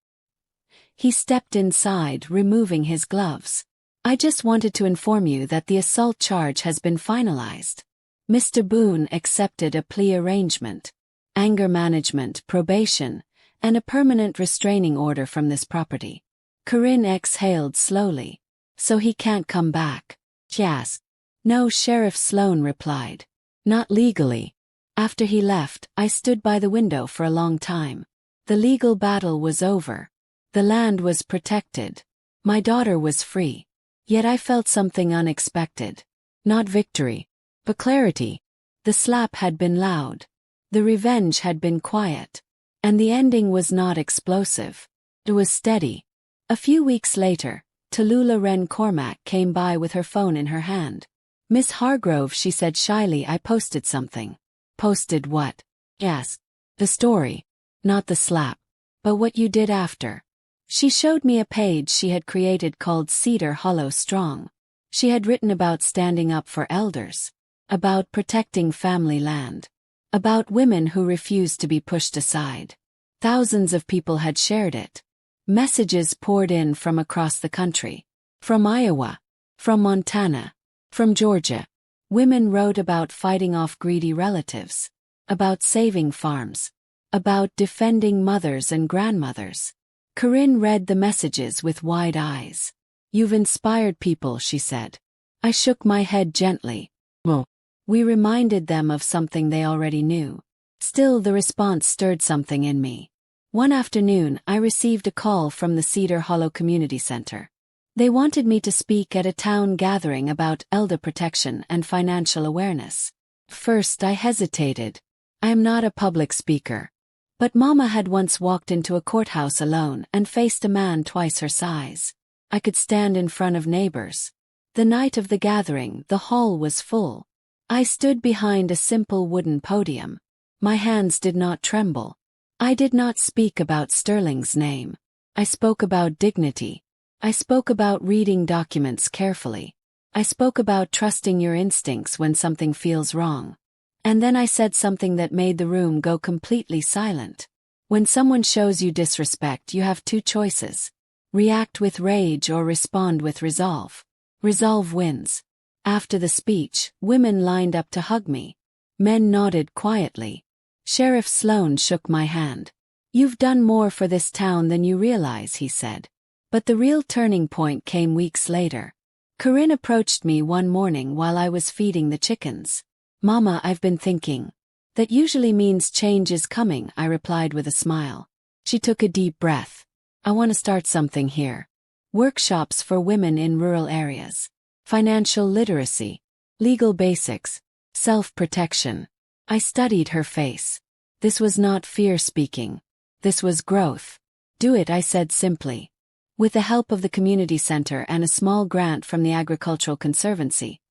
He stepped inside, removing his gloves. "I just wanted to inform you that the assault charge has been finalized. Mr. Boone accepted a plea arrangement, anger management, probation, and a permanent restraining order from this property." Corinne exhaled slowly. "So he can't come back?" she asked. "No," Sheriff Sloan replied. "Not legally." After he left, I stood by the window for a long time. The legal battle was over. The land was protected. My daughter was free. Yet I felt something unexpected. Not victory, but clarity. The slap had been loud. The revenge had been quiet. And the ending was not explosive. It was steady. A few weeks later, Tallulah Wren Cormack came by with her phone in her hand. "Miss Hargrove," she said shyly, "I posted something." "Posted what?" "Yes. The story. Not the slap. But what you did after." She showed me a page she had created called Cedar Hollow Strong. She had written about standing up for elders. About protecting family land. About women who refused to be pushed aside. Thousands of people had shared it. Messages poured in from across the country. From Iowa. From Montana. From Georgia. Women wrote about fighting off greedy relatives. About saving farms. About defending mothers and grandmothers. Corinne read the messages with wide eyes. "You've inspired people," she said. I shook my head gently. "Oh." We reminded them of something they already knew. Still, the response stirred something in me. One afternoon, I received a call from the Cedar Hollow Community Center. They wanted me to speak at a town gathering about elder protection and financial awareness. First, I hesitated. I am not a public speaker. But Mama had once walked into a courthouse alone and faced a man twice her size. I could stand in front of neighbors. The night of the gathering, the hall was full. I stood behind a simple wooden podium. My hands did not tremble. I did not speak about Sterling's name. I spoke about dignity. I spoke about reading documents carefully. I spoke about trusting your instincts when something feels wrong. And then I said something that made the room go completely silent. When someone shows you disrespect, you have two choices. React with rage or respond with resolve. Resolve wins. After the speech, women lined up to hug me. Men nodded quietly. Sheriff Sloan shook my hand. "You've done more for this town than you realize," he said. But the real turning point came weeks later. Corinne approached me one morning while I was feeding the chickens. Mama, I've been thinking. That usually means change is coming, I replied with a smile. She took a deep breath. I want to start something here. Workshops for women in rural areas. Financial literacy. Legal basics. Self-protection. I studied her face. This was not fear speaking. This was growth. Do it, I said simply. With the help of the community center and a small grant from the Agricultural Conservancy,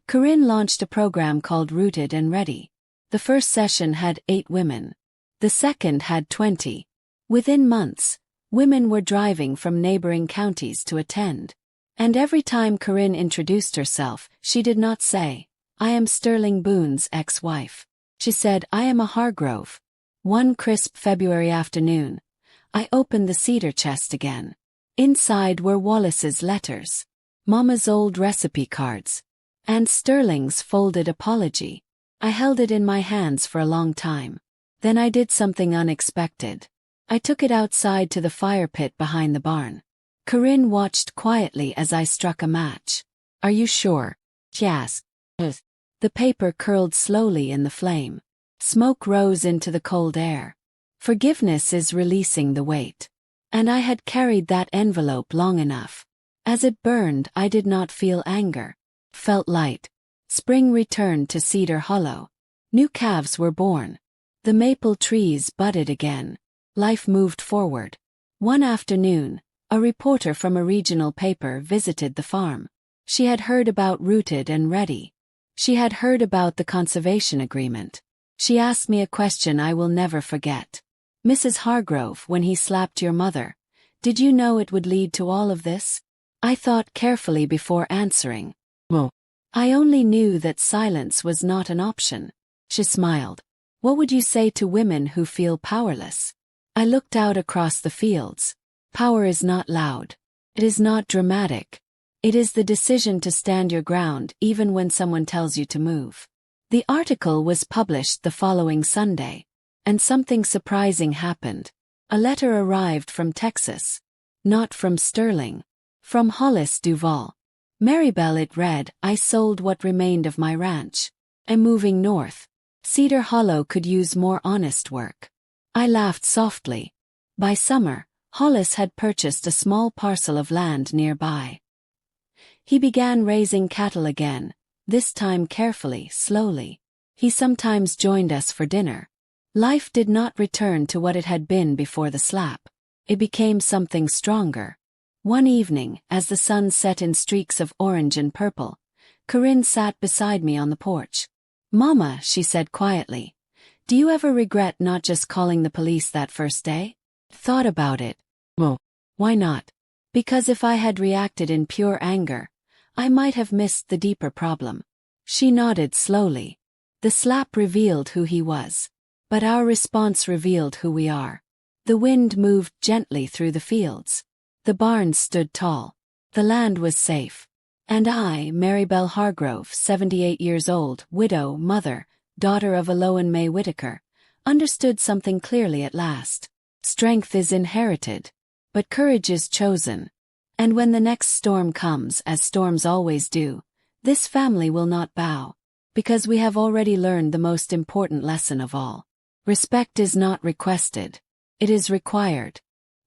Corinne launched a program called Rooted and Ready. The first session had 8 women. The second had 20. Within months, women were driving from neighboring counties to attend. And every time Corinne introduced herself, she did not say, I am Sterling Boone's ex-wife. She said, I am a Hargrove. One crisp February afternoon, I opened the cedar chest again. Inside were Wallace's letters, Mama's old recipe cards, and Sterling's folded apology. I held it in my hands for a long time. Then I did something unexpected. I took it outside to the fire pit behind the barn. Corinne watched quietly as I struck a match. Are you sure? She asked. The paper curled slowly in the flame. Smoke rose into the cold air. Forgiveness is releasing the weight. And I had carried that envelope long enough. As it burned, I did not feel anger. Felt light. Spring returned to Cedar Hollow. New calves were born. The maple trees budded again. Life moved forward. One afternoon, a reporter from a regional paper visited the farm. She had heard about Rooted and Ready. She had heard about the conservation agreement. She asked me a question I will never forget. Mrs. Hargrove, when he slapped your mother, did you know it would lead to all of this? I thought carefully before answering. Well, I only knew that silence was not an option. She smiled. What would you say to women who feel powerless? I looked out across the fields. Power is not loud. It is not dramatic. It is the decision to stand your ground even when someone tells you to move. The article was published the following Sunday. And something surprising happened. A letter arrived from Texas. Not from Sterling. From Hollis Duval. Maribelle, it read, I sold what remained of my ranch. I'm moving north. Cedar Hollow could use more honest work. I laughed softly. By summer, Hollis had purchased a small parcel of land nearby. He began raising cattle again, this time carefully, slowly. He sometimes joined us for dinner. Life did not return to what it had been before the slap. It became something stronger. One evening, as the sun set in streaks of orange and purple, Corinne sat beside me on the porch. Mama, she said quietly, do you ever regret not just calling the police that first day? Thought about it. Well, why not? Because if I had reacted in pure anger, I might have missed the deeper problem. She nodded slowly. The slap revealed who he was. But our response revealed who we are. The wind moved gently through the fields. The barns stood tall. The land was safe. And I, Maribelle Hargrove, 78 years old, widow, mother, daughter of Aloan May Whitaker, understood something clearly at last. Strength is inherited, but courage is chosen. And when the next storm comes, as storms always do, this family will not bow, because we have already learned the most important lesson of all. Respect is not requested. It is required.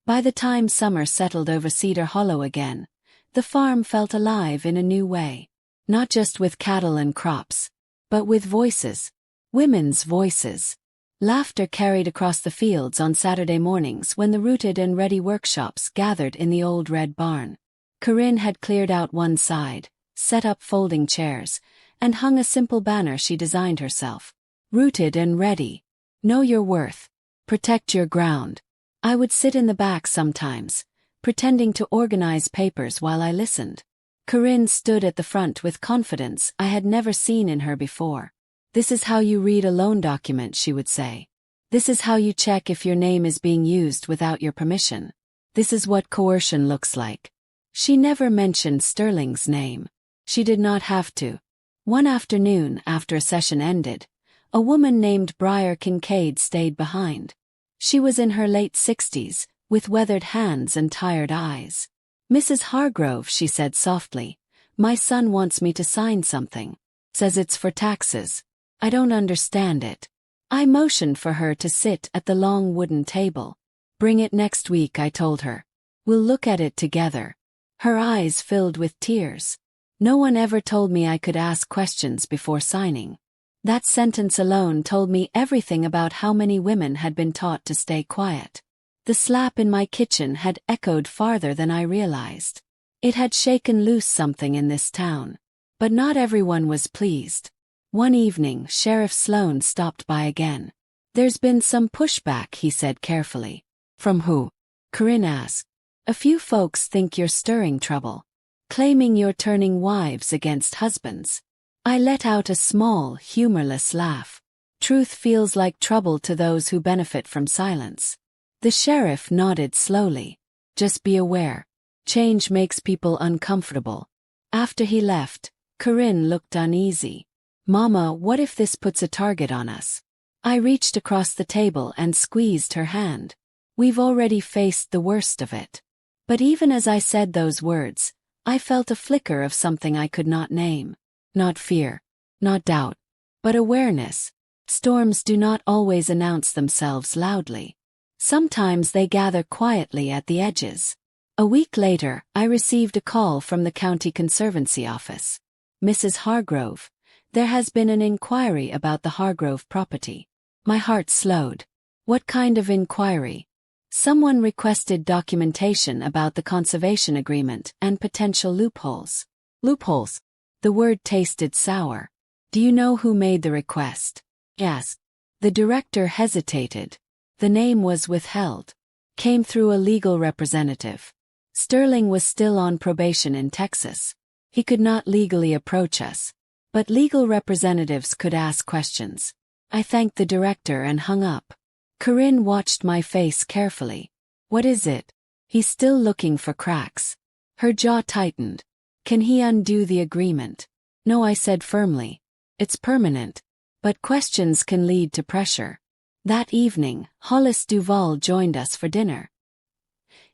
By the time summer settled over Cedar Hollow again, the farm felt alive in a new way. Not just with cattle and crops, but with voices. Women's voices. Laughter carried across the fields on Saturday mornings when the Rooted and Ready workshops gathered in the old red barn. Corinne had cleared out one side, set up folding chairs, and hung a simple banner she designed herself. Rooted and Ready. Know your worth. Protect your ground. I would sit in the back sometimes, pretending to organize papers while I listened. Corinne stood at the front with confidence I had never seen in her before. This is how you read a loan document, she would say. This is how you check if your name is being used without your permission. This is what coercion looks like. She never mentioned Sterling's name. She did not have to. One afternoon, after a session ended, a woman named Briar Kincaid stayed behind. She was in her late 60s, with weathered hands and tired eyes. Mrs. Hargrove, she said softly, my son wants me to sign something. Says it's for taxes. I don't understand it. I motioned for her to sit at the long wooden table. Bring it next week, I told her. We'll look at it together. Her eyes filled with tears. No one ever told me I could ask questions before signing. That sentence alone told me everything about how many women had been taught to stay quiet. The slap in my kitchen had echoed farther than I realized. It had shaken loose something in this town. But not everyone was pleased. One evening, Sheriff Sloan stopped by again. There's been some pushback, he said carefully. From who? Corinne asked. A few folks think you're stirring trouble, claiming you're turning wives against husbands. I let out a small, humorless laugh. Truth feels like trouble to those who benefit from silence. The sheriff nodded slowly. Just be aware. Change makes people uncomfortable. After he left, Corinne looked uneasy. Mama, what if this puts a target on us? I reached across the table and squeezed her hand. We've already faced the worst of it. But even as I said those words, I felt a flicker of something I could not name. Not fear, not doubt, but awareness. Storms do not always announce themselves loudly. Sometimes they gather quietly at the edges. A week later, I received a call from the County Conservancy office. Mrs. Hargrove, there has been an inquiry about the Hargrove property. My heart slowed. What kind of inquiry? Someone requested documentation about the conservation agreement and potential loopholes. Loopholes? The word tasted sour. Do you know who made the request? Yes. The director hesitated. The name was withheld. Came through a legal representative. Sterling was still on probation in Texas. He could not legally approach us. But legal representatives could ask questions. I thanked the director and hung up. Corinne watched my face carefully. What is it? He's still looking for cracks. Her jaw tightened. Can he undo the agreement? No, I said firmly. It's permanent. But questions can lead to pressure. That evening, Hollis Duval joined us for dinner.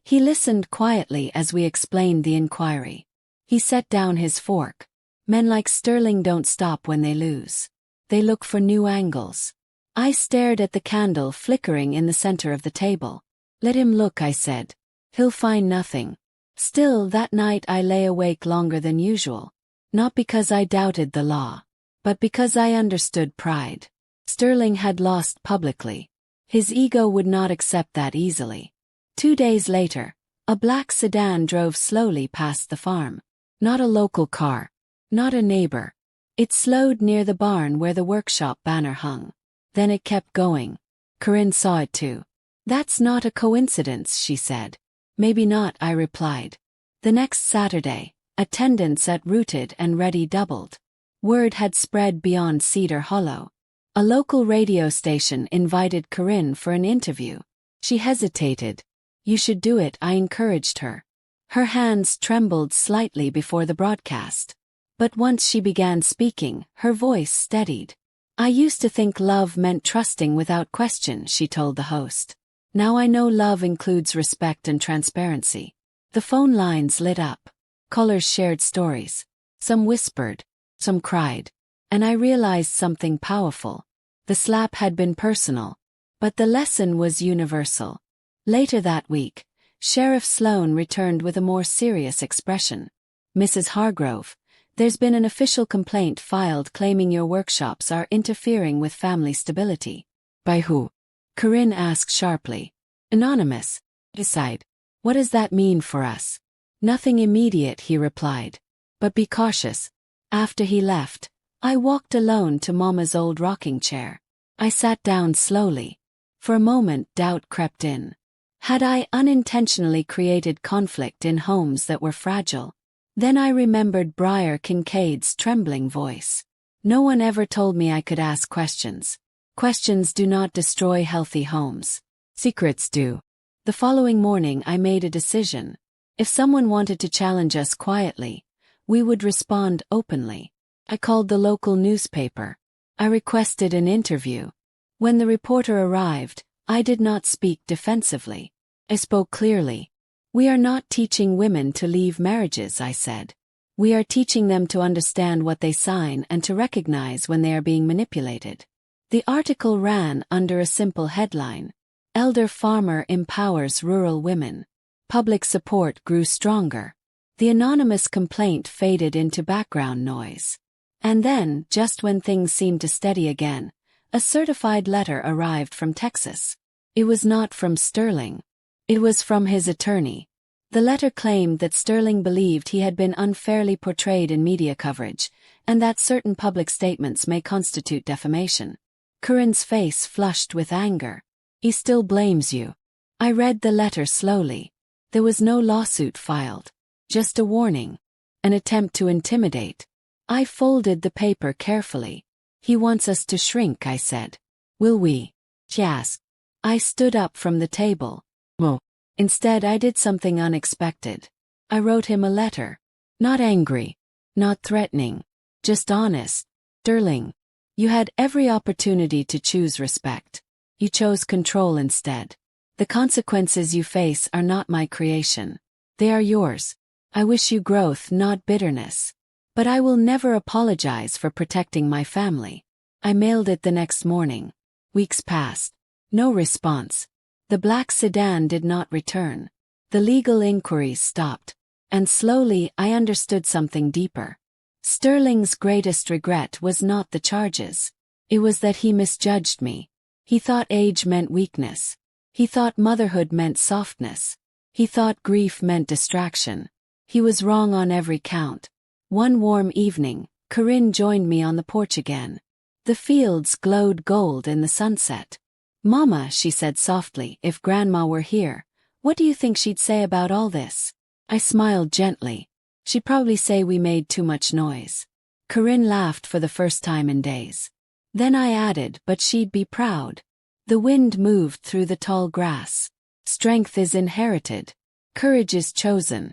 He listened quietly as we explained the inquiry. He set down his fork. Men like Sterling don't stop when they lose. They look for new angles. I stared at the candle flickering in the center of the table. Let him look, I said. He'll find nothing. Still, that night I lay awake longer than usual. Not because I doubted the law, but because I understood pride. Sterling had lost publicly. His ego would not accept that easily. 2 days later, a black sedan drove slowly past the farm. Not a local car. Not a neighbor. It slowed near the barn where the workshop banner hung. Then it kept going. Corinne saw it too. That's not a coincidence, she said. Maybe not, I replied. The next Saturday, attendance at Rooted and Ready doubled. Word had spread beyond Cedar Hollow. A local radio station invited Corinne for an interview. She hesitated. You should do it, I encouraged her. Her hands trembled slightly before the broadcast. But once she began speaking, her voice steadied. I used to think love meant trusting without question, she told the host. Now I know love includes respect and transparency. The phone lines lit up. Callers shared stories. Some whispered. Some cried. And I realized something powerful. The slap had been personal. But the lesson was universal. Later that week, Sheriff Sloan returned with a more serious expression. Mrs. Hargrove, there's been an official complaint filed claiming your workshops are interfering with family stability. By who? Corinne asked sharply. Anonymous. Decide. What does that mean for us? Nothing immediate, he replied. But be cautious. After he left, I walked alone to Mama's old rocking chair. I sat down slowly. For a moment, doubt crept in. Had I unintentionally created conflict in homes that were fragile? Then I remembered Briar Kincaid's trembling voice. No one ever told me I could ask questions. Questions do not destroy healthy homes. Secrets do. The following morning I made a decision. If someone wanted to challenge us quietly, we would respond openly. I called the local newspaper. I requested an interview. When the reporter arrived, I did not speak defensively. I spoke clearly. We are not teaching women to leave marriages, I said. We are teaching them to understand what they sign and to recognize when they are being manipulated. The article ran under a simple headline: Elder Farmer Empowers Rural Women. Public support grew stronger. The anonymous complaint faded into background noise. And then, just when things seemed to steady again, a certified letter arrived from Texas. It was not from Sterling. It was from his attorney. The letter claimed that Sterling believed he had been unfairly portrayed in media coverage, and that certain public statements may constitute defamation. Corinne's face flushed with anger. He still blames you. I read the letter slowly. There was no lawsuit filed. Just a warning. An attempt to intimidate. I folded the paper carefully. He wants us to shrink, I said. Will we? She asked. I stood up from the table. No. Instead, I did something unexpected. I wrote him a letter. Not angry. Not threatening. Just honest. Sterling, you had every opportunity to choose respect. You chose control instead. The consequences you face are not my creation. They are yours. I wish you growth, not bitterness. But I will never apologize for protecting my family. I mailed it the next morning. Weeks passed. No response. The black sedan did not return. The legal inquiries stopped. And slowly I understood something deeper. Sterling's greatest regret was not the charges. It was that he misjudged me. He thought age meant weakness. He thought motherhood meant softness. He thought grief meant distraction. He was wrong on every count. One warm evening, Corinne joined me on the porch again. The fields glowed gold in the sunset. Mama, she said softly, if Grandma were here, what do you think she'd say about all this? I smiled gently. She'd probably say we made too much noise. Corinne laughed for the first time in days. Then I added, but she'd be proud. The wind moved through the tall grass. Strength is inherited. Courage is chosen.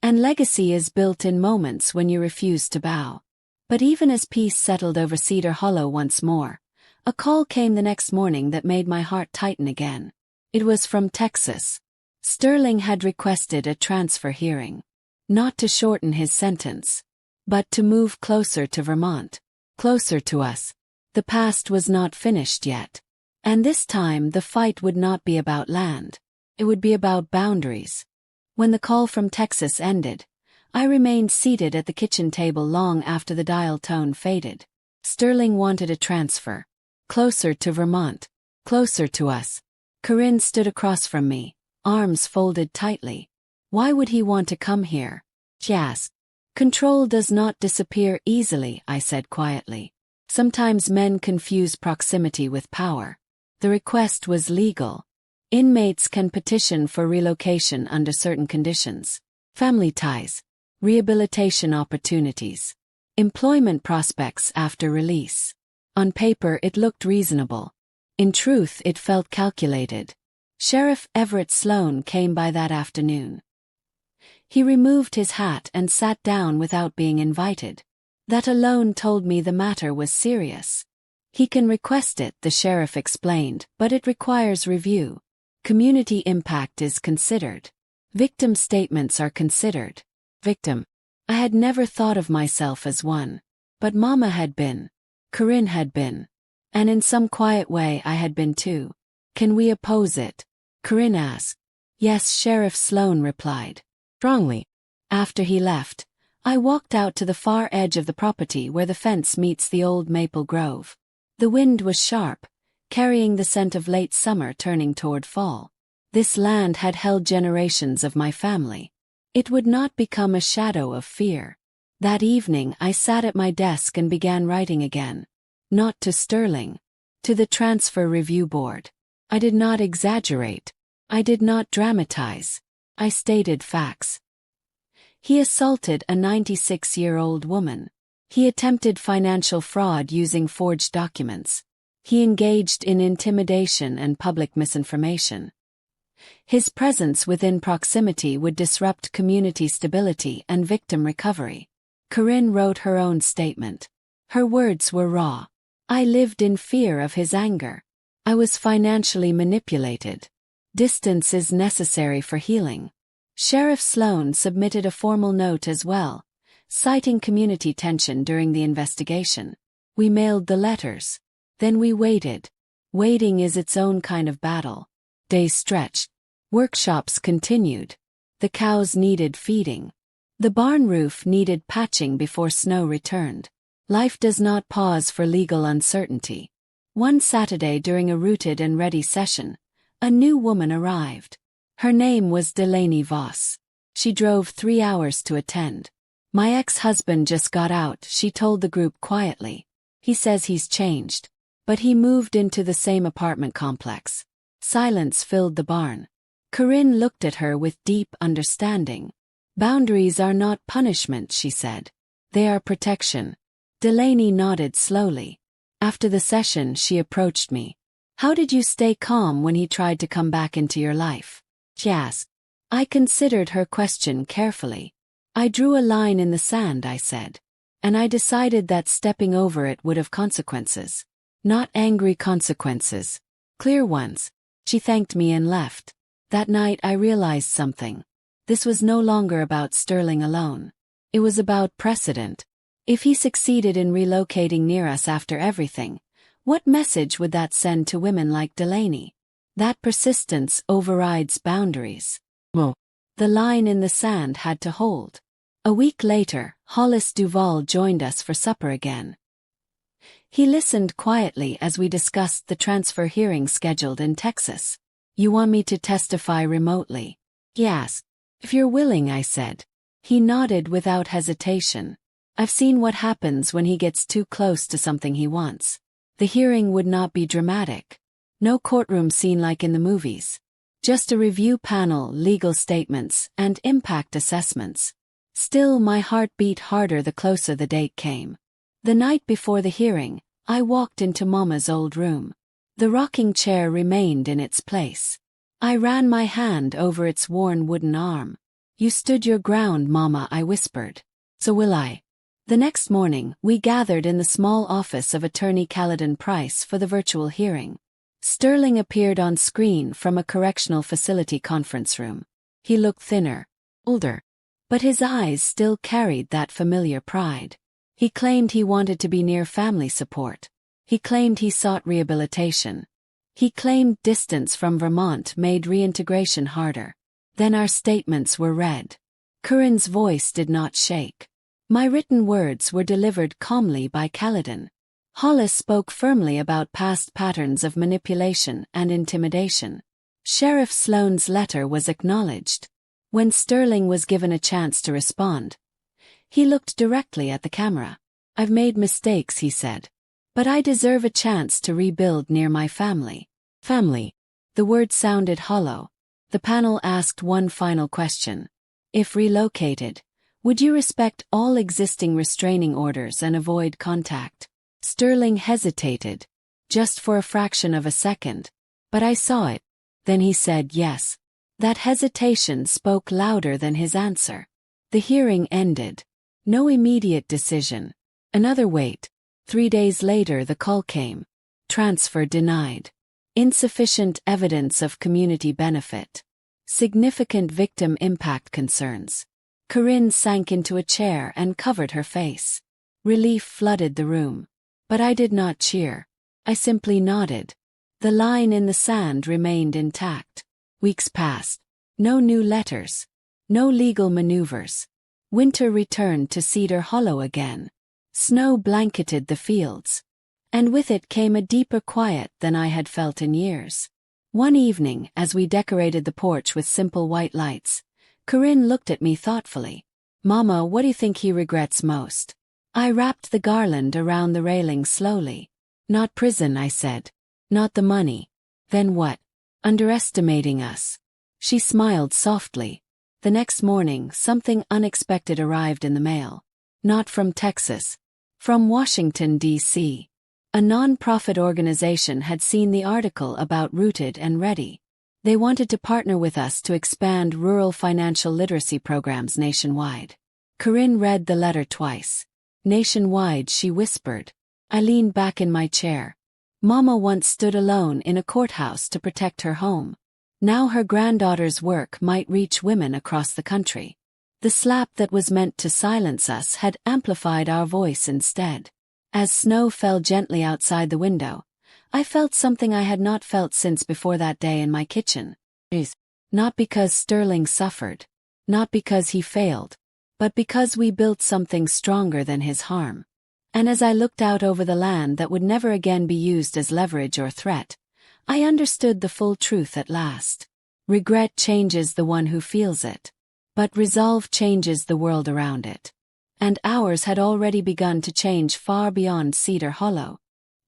And legacy is built in moments when you refuse to bow. But even as peace settled over Cedar Hollow once more, a call came the next morning that made my heart tighten again. It was from Texas. Sterling had requested a transfer hearing. Not to shorten his sentence, but to move closer to Vermont. Closer to us. The past was not finished yet. And this time the fight would not be about land. It would be about boundaries. When the call from Texas ended, I remained seated at the kitchen table long after the dial tone faded. Sterling wanted a transfer. Closer to Vermont. Closer to us. Corinne stood across from me, arms folded tightly. Why would he want to come here? She asked. Control does not disappear easily, I said quietly. Sometimes men confuse proximity with power. The request was legal. Inmates can petition for relocation under certain conditions. Family ties. Rehabilitation opportunities. Employment prospects after release. On paper it looked reasonable. In truth it felt calculated. Sheriff Everett Sloan came by that afternoon. He removed his hat and sat down without being invited. That alone told me the matter was serious. He can request it, the sheriff explained, but it requires review. Community impact is considered. Victim statements are considered. Victim. I had never thought of myself as one. But Mama had been. Corinne had been. And in some quiet way I had been too. Can we oppose it? Corinne asked. Yes, Sheriff Sloan replied. Strongly. After he left, I walked out to the far edge of the property where the fence meets the old maple grove. The wind was sharp, carrying the scent of late summer turning toward fall. This land had held generations of my family. It would not become a shadow of fear. That evening I sat at my desk and began writing again. Not to Sterling. To the Transfer Review Board. I did not exaggerate. I did not dramatize. I stated facts. He assaulted a 96-year-old woman. He attempted financial fraud using forged documents. He engaged in intimidation and public misinformation. His presence within proximity would disrupt community stability and victim recovery. Corinne wrote her own statement. Her words were raw. I lived in fear of his anger. I was financially manipulated. Distance is necessary for healing. Sheriff Sloan submitted a formal note as well, citing community tension during the investigation. We mailed the letters. Then we waited. Waiting is its own kind of battle. Days stretched. Workshops continued. The cows needed feeding. The barn roof needed patching before snow returned. Life does not pause for legal uncertainty. One Saturday during a Rooted and Ready session, a new woman arrived. Her name was Delaney Voss. She drove 3 hours to attend. My ex-husband just got out, she told the group quietly. He says he's changed. But he moved into the same apartment complex. Silence filled the barn. Corinne looked at her with deep understanding. Boundaries are not punishment, she said. They are protection. Delaney nodded slowly. After the session, she approached me. How did you stay calm when he tried to come back into your life? She asked. I considered her question carefully. I drew a line in the sand, I said. And I decided that stepping over it would have consequences. Not angry consequences. Clear ones. She thanked me and left. That night I realized something. This was no longer about Sterling alone. It was about precedent. If he succeeded in relocating near us after everything, what message would that send to women like Delaney? That persistence overrides boundaries. The line in the sand had to hold. A week later, Hollis Duvall joined us for supper again. He listened quietly as we discussed the transfer hearing scheduled in Texas. You want me to testify remotely? He asked. If you're willing, I said. He nodded without hesitation. I've seen what happens when he gets too close to something he wants. The hearing would not be dramatic. No courtroom scene like in the movies. Just a review panel, legal statements, and impact assessments. Still, my heart beat harder the closer the date came. The night before the hearing, I walked into Mama's old room. The rocking chair remained in its place. I ran my hand over its worn wooden arm. You stood your ground, Mama, I whispered. So will I. The next morning, we gathered in the small office of Attorney Caledon Price for the virtual hearing. Sterling appeared on screen from a correctional facility conference room. He looked thinner, older, but his eyes still carried that familiar pride. He claimed he wanted to be near family support. He claimed he sought rehabilitation. He claimed distance from Vermont made reintegration harder. Then our statements were read. Corinne's voice did not shake. My written words were delivered calmly by Caledon. Hollis spoke firmly about past patterns of manipulation and intimidation. Sheriff Sloan's letter was acknowledged. When Sterling was given a chance to respond, he looked directly at the camera. I've made mistakes, he said. But I deserve a chance to rebuild near my family. Family. The word sounded hollow. The panel asked one final question. If relocated, would you respect all existing restraining orders and avoid contact? Sterling hesitated, just for a fraction of a second. But I saw it. Then he said yes. That hesitation spoke louder than his answer. The hearing ended. No immediate decision. Another wait. 3 days later the call came. Transfer denied. Insufficient evidence of community benefit. Significant victim impact concerns. Corinne sank into a chair and covered her face. Relief flooded the room. But I did not cheer. I simply nodded. The line in the sand remained intact. Weeks passed. No new letters. No legal maneuvers. Winter returned to Cedar Hollow again. Snow blanketed the fields. And with it came a deeper quiet than I had felt in years. One evening, as we decorated the porch with simple white lights, Corinne looked at me thoughtfully. Mama, what do you think he regrets most? I wrapped the garland around the railing slowly. Not prison, I said. Not the money. Then what? Underestimating us. She smiled softly. The next morning, something unexpected arrived in the mail. Not from Texas. From Washington, D.C. A non-profit organization had seen the article about Rooted and Ready. They wanted to partner with us to expand rural financial literacy programs nationwide. Corinne read the letter twice. Nationwide, she whispered. I leaned back in my chair. Mama once stood alone in a courthouse to protect her home. Now her granddaughter's work might reach women across the country. The slap that was meant to silence us had amplified our voice instead. As snow fell gently outside the window, I felt something I had not felt since before that day in my kitchen. Not because Sterling suffered, not because he failed, but because we built something stronger than his harm. And as I looked out over the land that would never again be used as leverage or threat, I understood the full truth at last. Regret changes the one who feels it, but resolve changes the world around it. And ours had already begun to change far beyond Cedar Hollow.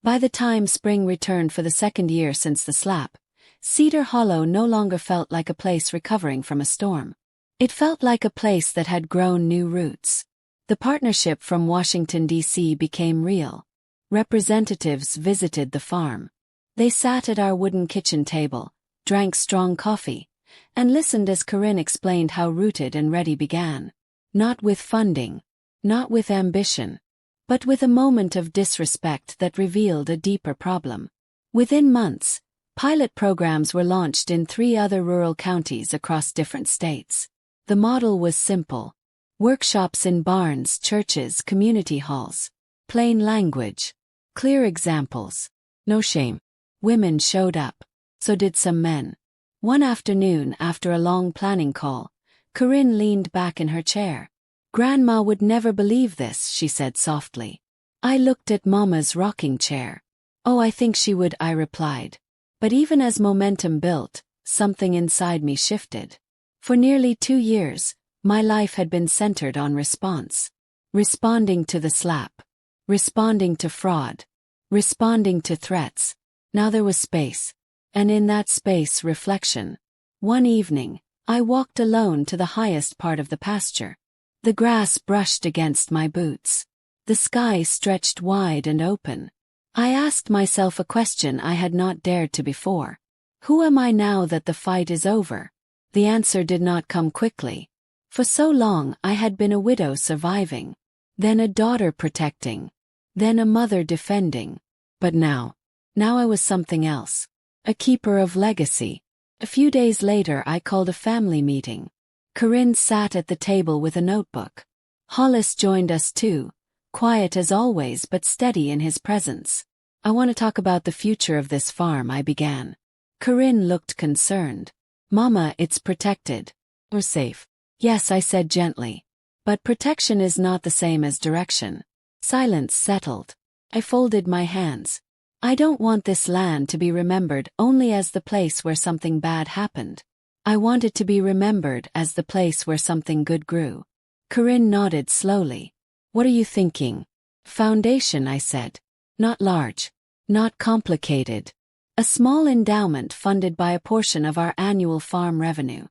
By the time spring returned for the second year since the slap, Cedar Hollow no longer felt like a place recovering from a storm. It felt like a place that had grown new roots. The partnership from Washington, D.C. became real. Representatives visited the farm. They sat at our wooden kitchen table, drank strong coffee, and listened as Corinne explained how Rooted and Ready began. Not with funding, not with ambition, but with a moment of disrespect that revealed a deeper problem. Within months, pilot programs were launched in 3 other rural counties across different states. The model was simple. Workshops in barns, churches, community halls. Plain language. Clear examples. No shame. Women showed up. So did some men. One afternoon, after a long planning call, Corinne leaned back in her chair. "Grandma would never believe this," she said softly. I looked at Mama's rocking chair. "Oh, I think she would," I replied. But even as momentum built, something inside me shifted. For nearly 2 years, my life had been centered on response. Responding to the slap. Responding to fraud. Responding to threats. Now there was space. And in that space, reflection. One evening, I walked alone to the highest part of the pasture. The grass brushed against my boots. The sky stretched wide and open. I asked myself a question I had not dared to before. Who am I now that the fight is over? The answer did not come quickly. For so long I had been a widow surviving, then a daughter protecting, then a mother defending. But now I was something else. A keeper of legacy. A few days later I called a family meeting. Corinne sat at the table with a notebook. Hollis joined us too, quiet as always but steady in his presence. "I want to talk about the future of this farm," I began. Corinne looked concerned. "Mama, it's protected. We're safe." "Yes," I said gently. "But protection is not the same as direction." Silence settled. I folded my hands. I don't want this land to be remembered only as the place where something bad happened. I want it to be remembered as the place where something good grew. Corinne nodded slowly. "What are you thinking?" "Foundation," I said. "Not large. Not complicated. A small endowment funded by a portion of our annual farm revenue.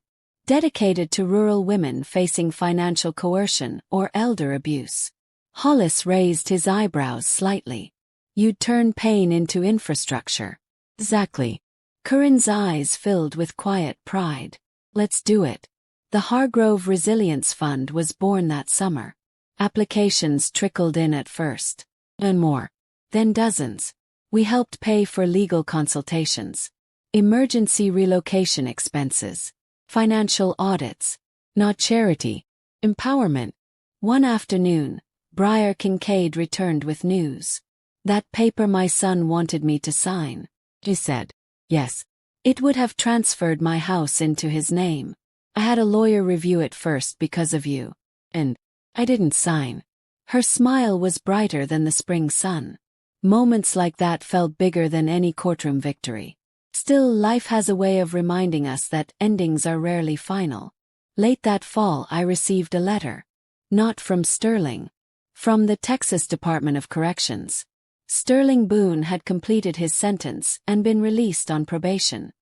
Dedicated to rural women facing financial coercion or elder abuse." Hollis raised his eyebrows slightly. "You'd turn pain into infrastructure." "Exactly." Corinne's eyes filled with quiet pride. "Let's do it." The Hargrove Resilience Fund was born that summer. Applications trickled in at first. And more. Then dozens. We helped pay for legal consultations, emergency relocation expenses, financial audits. Not charity. Empowerment. One afternoon, Briar Kincaid returned with news. "That paper my son wanted me to sign." He said. "Yes. It would have transferred my house into his name. I had a lawyer review it first because of you. And I didn't sign." Her smile was brighter than the spring sun. Moments like that felt bigger than any courtroom victory. Still, life has a way of reminding us that endings are rarely final. Late that fall I received a letter. Not from Sterling. From the Texas Department of Corrections. Sterling Boone had completed his sentence and been released on probation.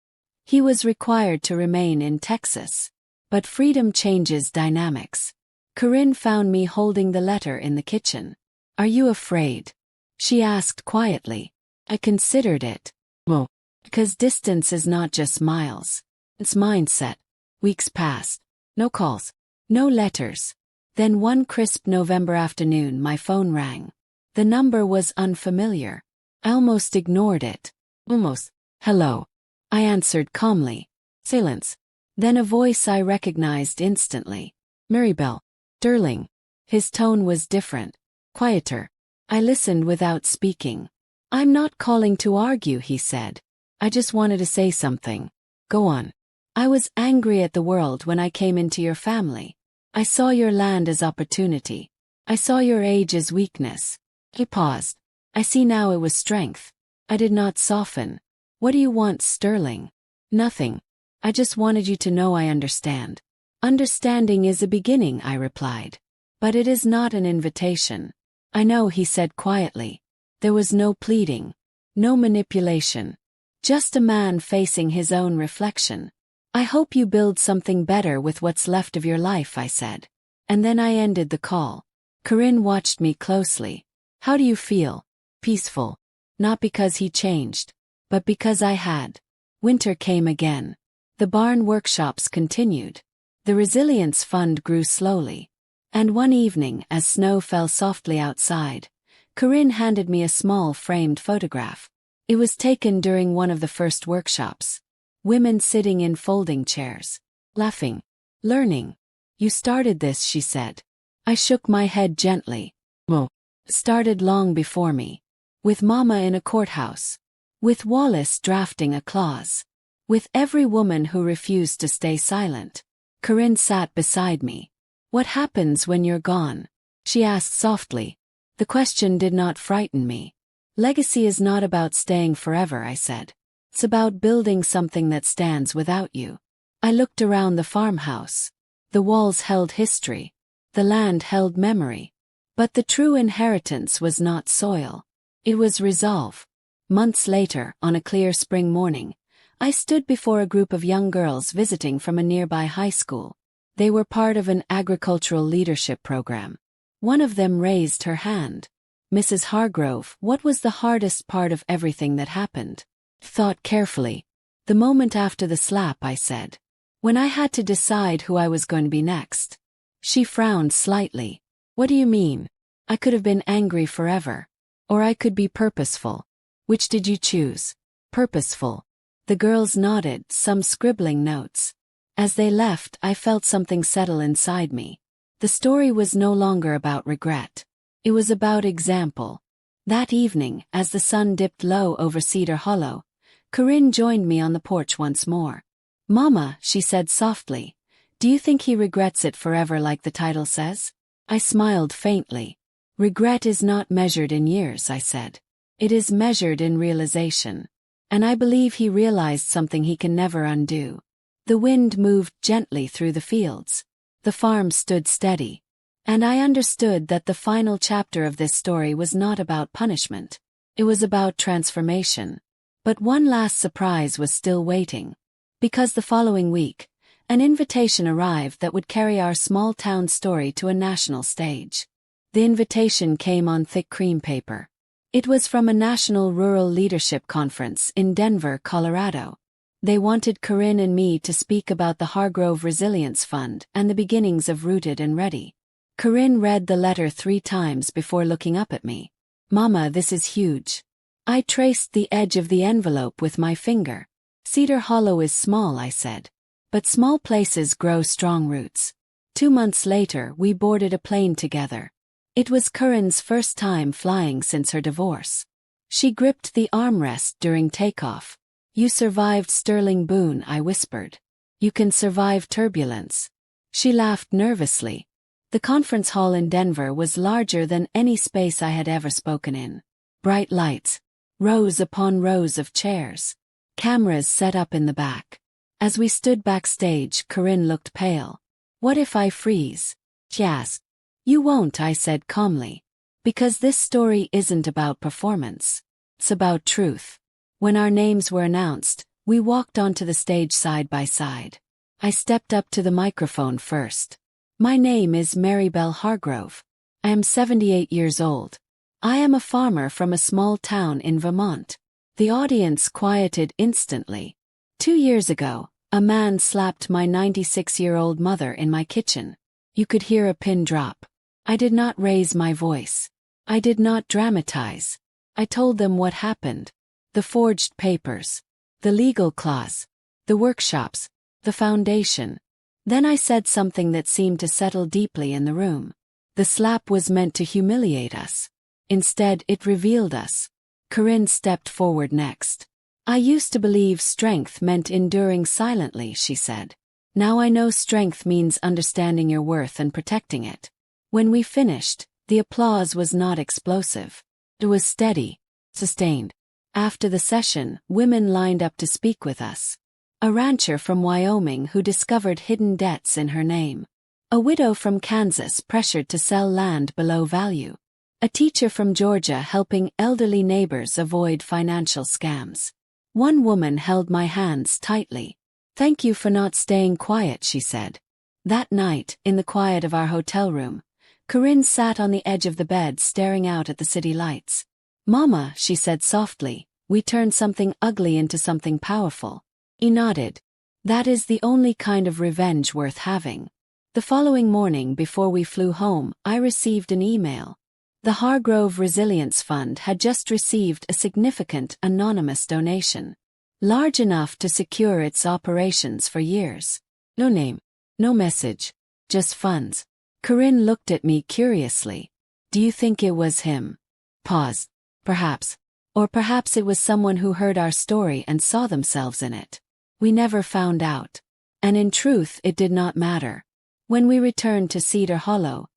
He was required to remain in Texas. But freedom changes dynamics. Corinne found me holding the letter in the kitchen. "Are you afraid?" she asked quietly. I considered it. "Well, because distance is not just miles. It's mindset." Weeks passed. No calls. No letters. Then one crisp November afternoon my phone rang. The number was unfamiliar. I almost ignored it. Almost. "Hello." I answered calmly. Silence. Then a voice I recognized instantly. Maribelle. Sterling. His tone was different, quieter. I listened without speaking. I'm not calling to argue, he said. I just wanted to say something. Go on. I was angry at the world when I came into your family. I saw your land as opportunity. I saw your age as weakness. He paused. I see now it was strength. I did not soften. What do you want, Sterling? Nothing. I just wanted you to know I understand. Understanding is a beginning, I replied. But it is not an invitation. I know, he said quietly. There was no pleading, no manipulation. Just a man facing his own reflection. I hope you build something better with what's left of your life, I said. And then I ended the call. Corinne watched me closely. How do you feel? Peaceful. Not because he changed, but because I had. Winter came again. The barn workshops continued. The Resilience Fund grew slowly. And one evening, as snow fell softly outside, Corinne handed me a small framed photograph. It was taken during one of the first workshops. Women sitting in folding chairs, laughing, learning. You started this, she said. I shook my head gently. Mo. Started long before me. With Mama in a courthouse. With Wallace drafting a clause. With every woman who refused to stay silent. Corinne sat beside me. What happens when you're gone? She asked softly. The question did not frighten me. Legacy is not about staying forever, I said. It's about building something that stands without you. I looked around the farmhouse. The walls held history. The land held memory. But the true inheritance was not soil. It was resolve. Months later, on a clear spring morning, I stood before a group of young girls visiting from a nearby high school. They were part of an agricultural leadership program. One of them raised her hand. Mrs. Hargrove, what was the hardest part of everything that happened? Thought carefully. The moment after the slap, I said. When I had to decide who I was going to be next. She frowned slightly. What do you mean? I could have been angry forever. Or I could be purposeful. Which did you choose? Purposeful. The girls nodded, some scribbling notes. As they left, I felt something settle inside me. The story was no longer about regret. It was about example. That evening, as the sun dipped low over Cedar Hollow, Corinne joined me on the porch once more. Mama, she said softly, do you think he regrets it forever like the title says? I smiled faintly. Regret is not measured in years, I said. It is measured in realization. And I believe he realized something he can never undo. The wind moved gently through the fields. The farm stood steady. And I understood that the final chapter of this story was not about punishment. It was about transformation. But one last surprise was still waiting. Because the following week, an invitation arrived that would carry our small town story to a national stage. The invitation came on thick cream paper. It was from a national rural leadership conference in Denver, Colorado. They wanted Corinne and me to speak about the Hargrove Resilience Fund and the beginnings of Rooted and Ready. Corinne read the letter 3 times before looking up at me. Mama, this is huge. I traced the edge of the envelope with my finger. Cedar Hollow is small, I said. But small places grow strong roots. 2 months later, we boarded a plane together. It was Corinne's first time flying since her divorce. She gripped the armrest during takeoff. You survived Sterling Boone, I whispered. You can survive turbulence. She laughed nervously. The conference hall in Denver was larger than any space I had ever spoken in. Bright lights. Rows upon rows of chairs. Cameras set up in the back. As we stood backstage, Corinne looked pale. What if I freeze? She asked. You won't, I said calmly. Because this story isn't about performance. It's about truth. When our names were announced, we walked onto the stage side by side. I stepped up to the microphone first. My name is Maribelle Hargrove. I am 78 years old. I am a farmer from a small town in Vermont. The audience quieted instantly. 2 years ago, a man slapped my 96-year-old mother in my kitchen. You could hear a pin drop. I did not raise my voice. I did not dramatize. I told them what happened. The forged papers. The legal clause. The workshops. The foundation. Then I said something that seemed to settle deeply in the room. The slap was meant to humiliate us. Instead, it revealed us. Corinne stepped forward next. I used to believe strength meant enduring silently, she said. Now I know strength means understanding your worth and protecting it. When we finished, the applause was not explosive. It was steady, sustained. After the session, women lined up to speak with us. A rancher from Wyoming who discovered hidden debts in her name. A widow from Kansas pressured to sell land below value. A teacher from Georgia helping elderly neighbors avoid financial scams. One woman held my hands tightly. "Thank you for not staying quiet," she said. That night, in the quiet of our hotel room, Corinne sat on the edge of the bed staring out at the city lights. "Mama," she said softly, "we turned something ugly into something powerful." He nodded. "That is the only kind of revenge worth having." The following morning before we flew home, I received an email. The Hargrove Resilience Fund had just received a significant anonymous donation. Large enough to secure its operations for years. No name, no message, just funds. Corinne looked at me curiously. "Do you think it was him?" Paused. "Perhaps. Or perhaps it was someone who heard our story and saw themselves in it. We never found out. And in truth, it did not matter. When we returned to Cedar Hollow,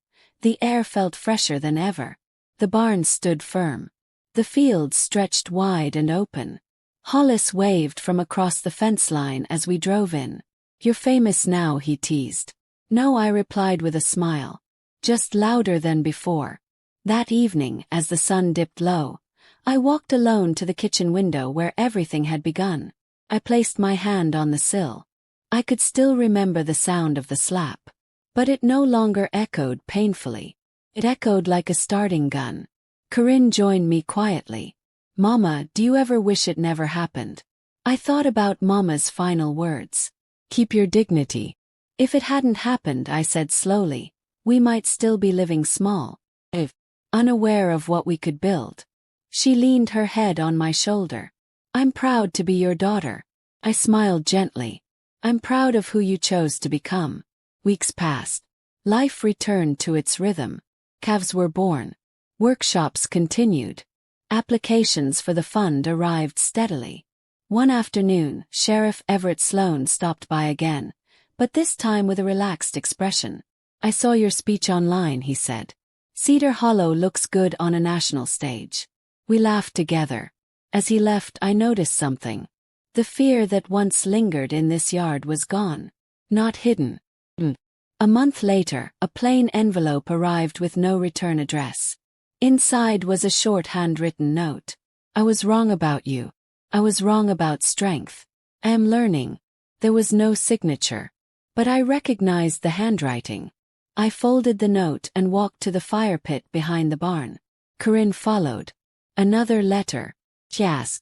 the air felt fresher than ever. The barns stood firm. The fields stretched wide and open. Hollis waved from across the fence line as we drove in. "You're famous now," he teased. "No," I replied with a smile. "Just louder than before." That evening, as the sun dipped low, I walked alone to the kitchen window where everything had begun. I placed my hand on the sill. I could still remember the sound of the slap. But it no longer echoed painfully. It echoed like a starting gun. Corinne joined me quietly. "Mama, do you ever wish it never happened?" I thought about Mama's final words. "Keep your dignity." If it hadn't happened, I said slowly, we might still be living small. Unaware of what we could build. She leaned her head on my shoulder. "I'm proud to be your daughter." I smiled gently. "I'm proud of who you chose to become." Weeks passed. Life returned to its rhythm. Calves were born. Workshops continued. Applications for the fund arrived steadily. One afternoon, Sheriff Everett Sloan stopped by again, but this time with a relaxed expression. "I saw your speech online," he said. "Cedar Hollow looks good on a national stage." We laughed together. As he left, I noticed something. The fear that once lingered in this yard was gone. Not hidden. A month later, a plain envelope arrived with no return address. Inside was a short handwritten note. "I was wrong about you. I was wrong about strength. I am learning." There was no signature. But I recognized the handwriting. I folded the note and walked to the fire pit behind the barn. Corinne followed. "Another letter." She asked,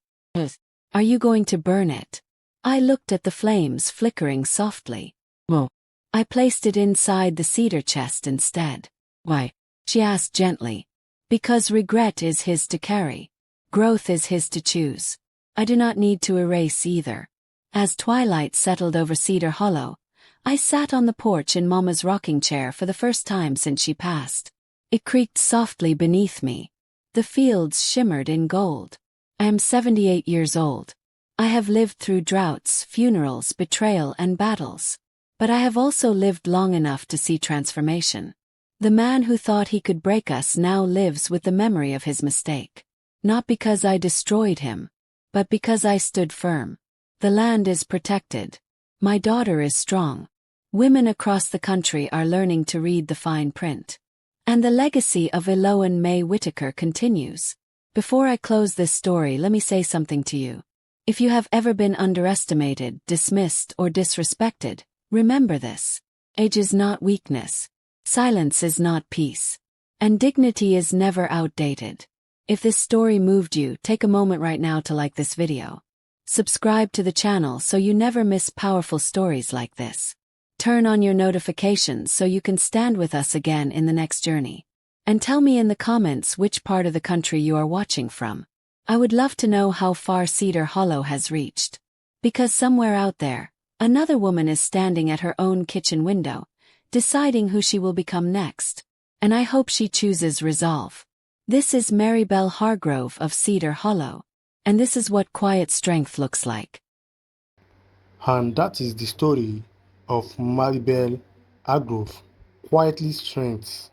"Are you going to burn it?" I looked at the flames flickering softly. "Well." I placed it inside the cedar chest instead. "Why?" she asked gently. "Because regret is his to carry. Growth is his to choose. I do not need to erase either." As twilight settled over Cedar Hollow, I sat on the porch in Mama's rocking chair for the first time since she passed. It creaked softly beneath me. The fields shimmered in gold. I am 78 years old. I have lived through droughts, funerals, betrayal, and battles. But I have also lived long enough to see transformation. The man who thought he could break us now lives with the memory of his mistake. Not because I destroyed him, but because I stood firm. The land is protected. My daughter is strong. Women across the country are learning to read the fine print. And the legacy of Eloan May Whitaker continues. Before I close this story, let me say something to you. If you have ever been underestimated, dismissed, or disrespected, remember this. Age is not weakness. Silence is not peace. And dignity is never outdated. If this story moved you, take a moment right now to like this video. Subscribe to the channel so you never miss powerful stories like this. Turn on your notifications so you can stand with us again in the next journey. And tell me in the comments which part of the country you are watching from. I would love to know how far Cedar Hollow has reached. Because somewhere out there, Another woman is standing at her own kitchen window, deciding who she will become next. And I hope she chooses resolve. This is Maribelle Hargrove of Cedar Hollow. And this is what quiet strength looks like. And that is the story of Maribelle Hargrove, quietly strength.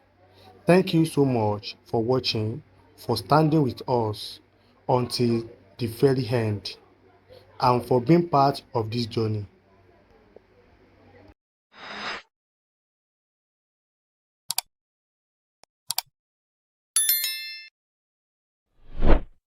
Thank you so much for watching, for standing with us until the very end, and for being part of this journey.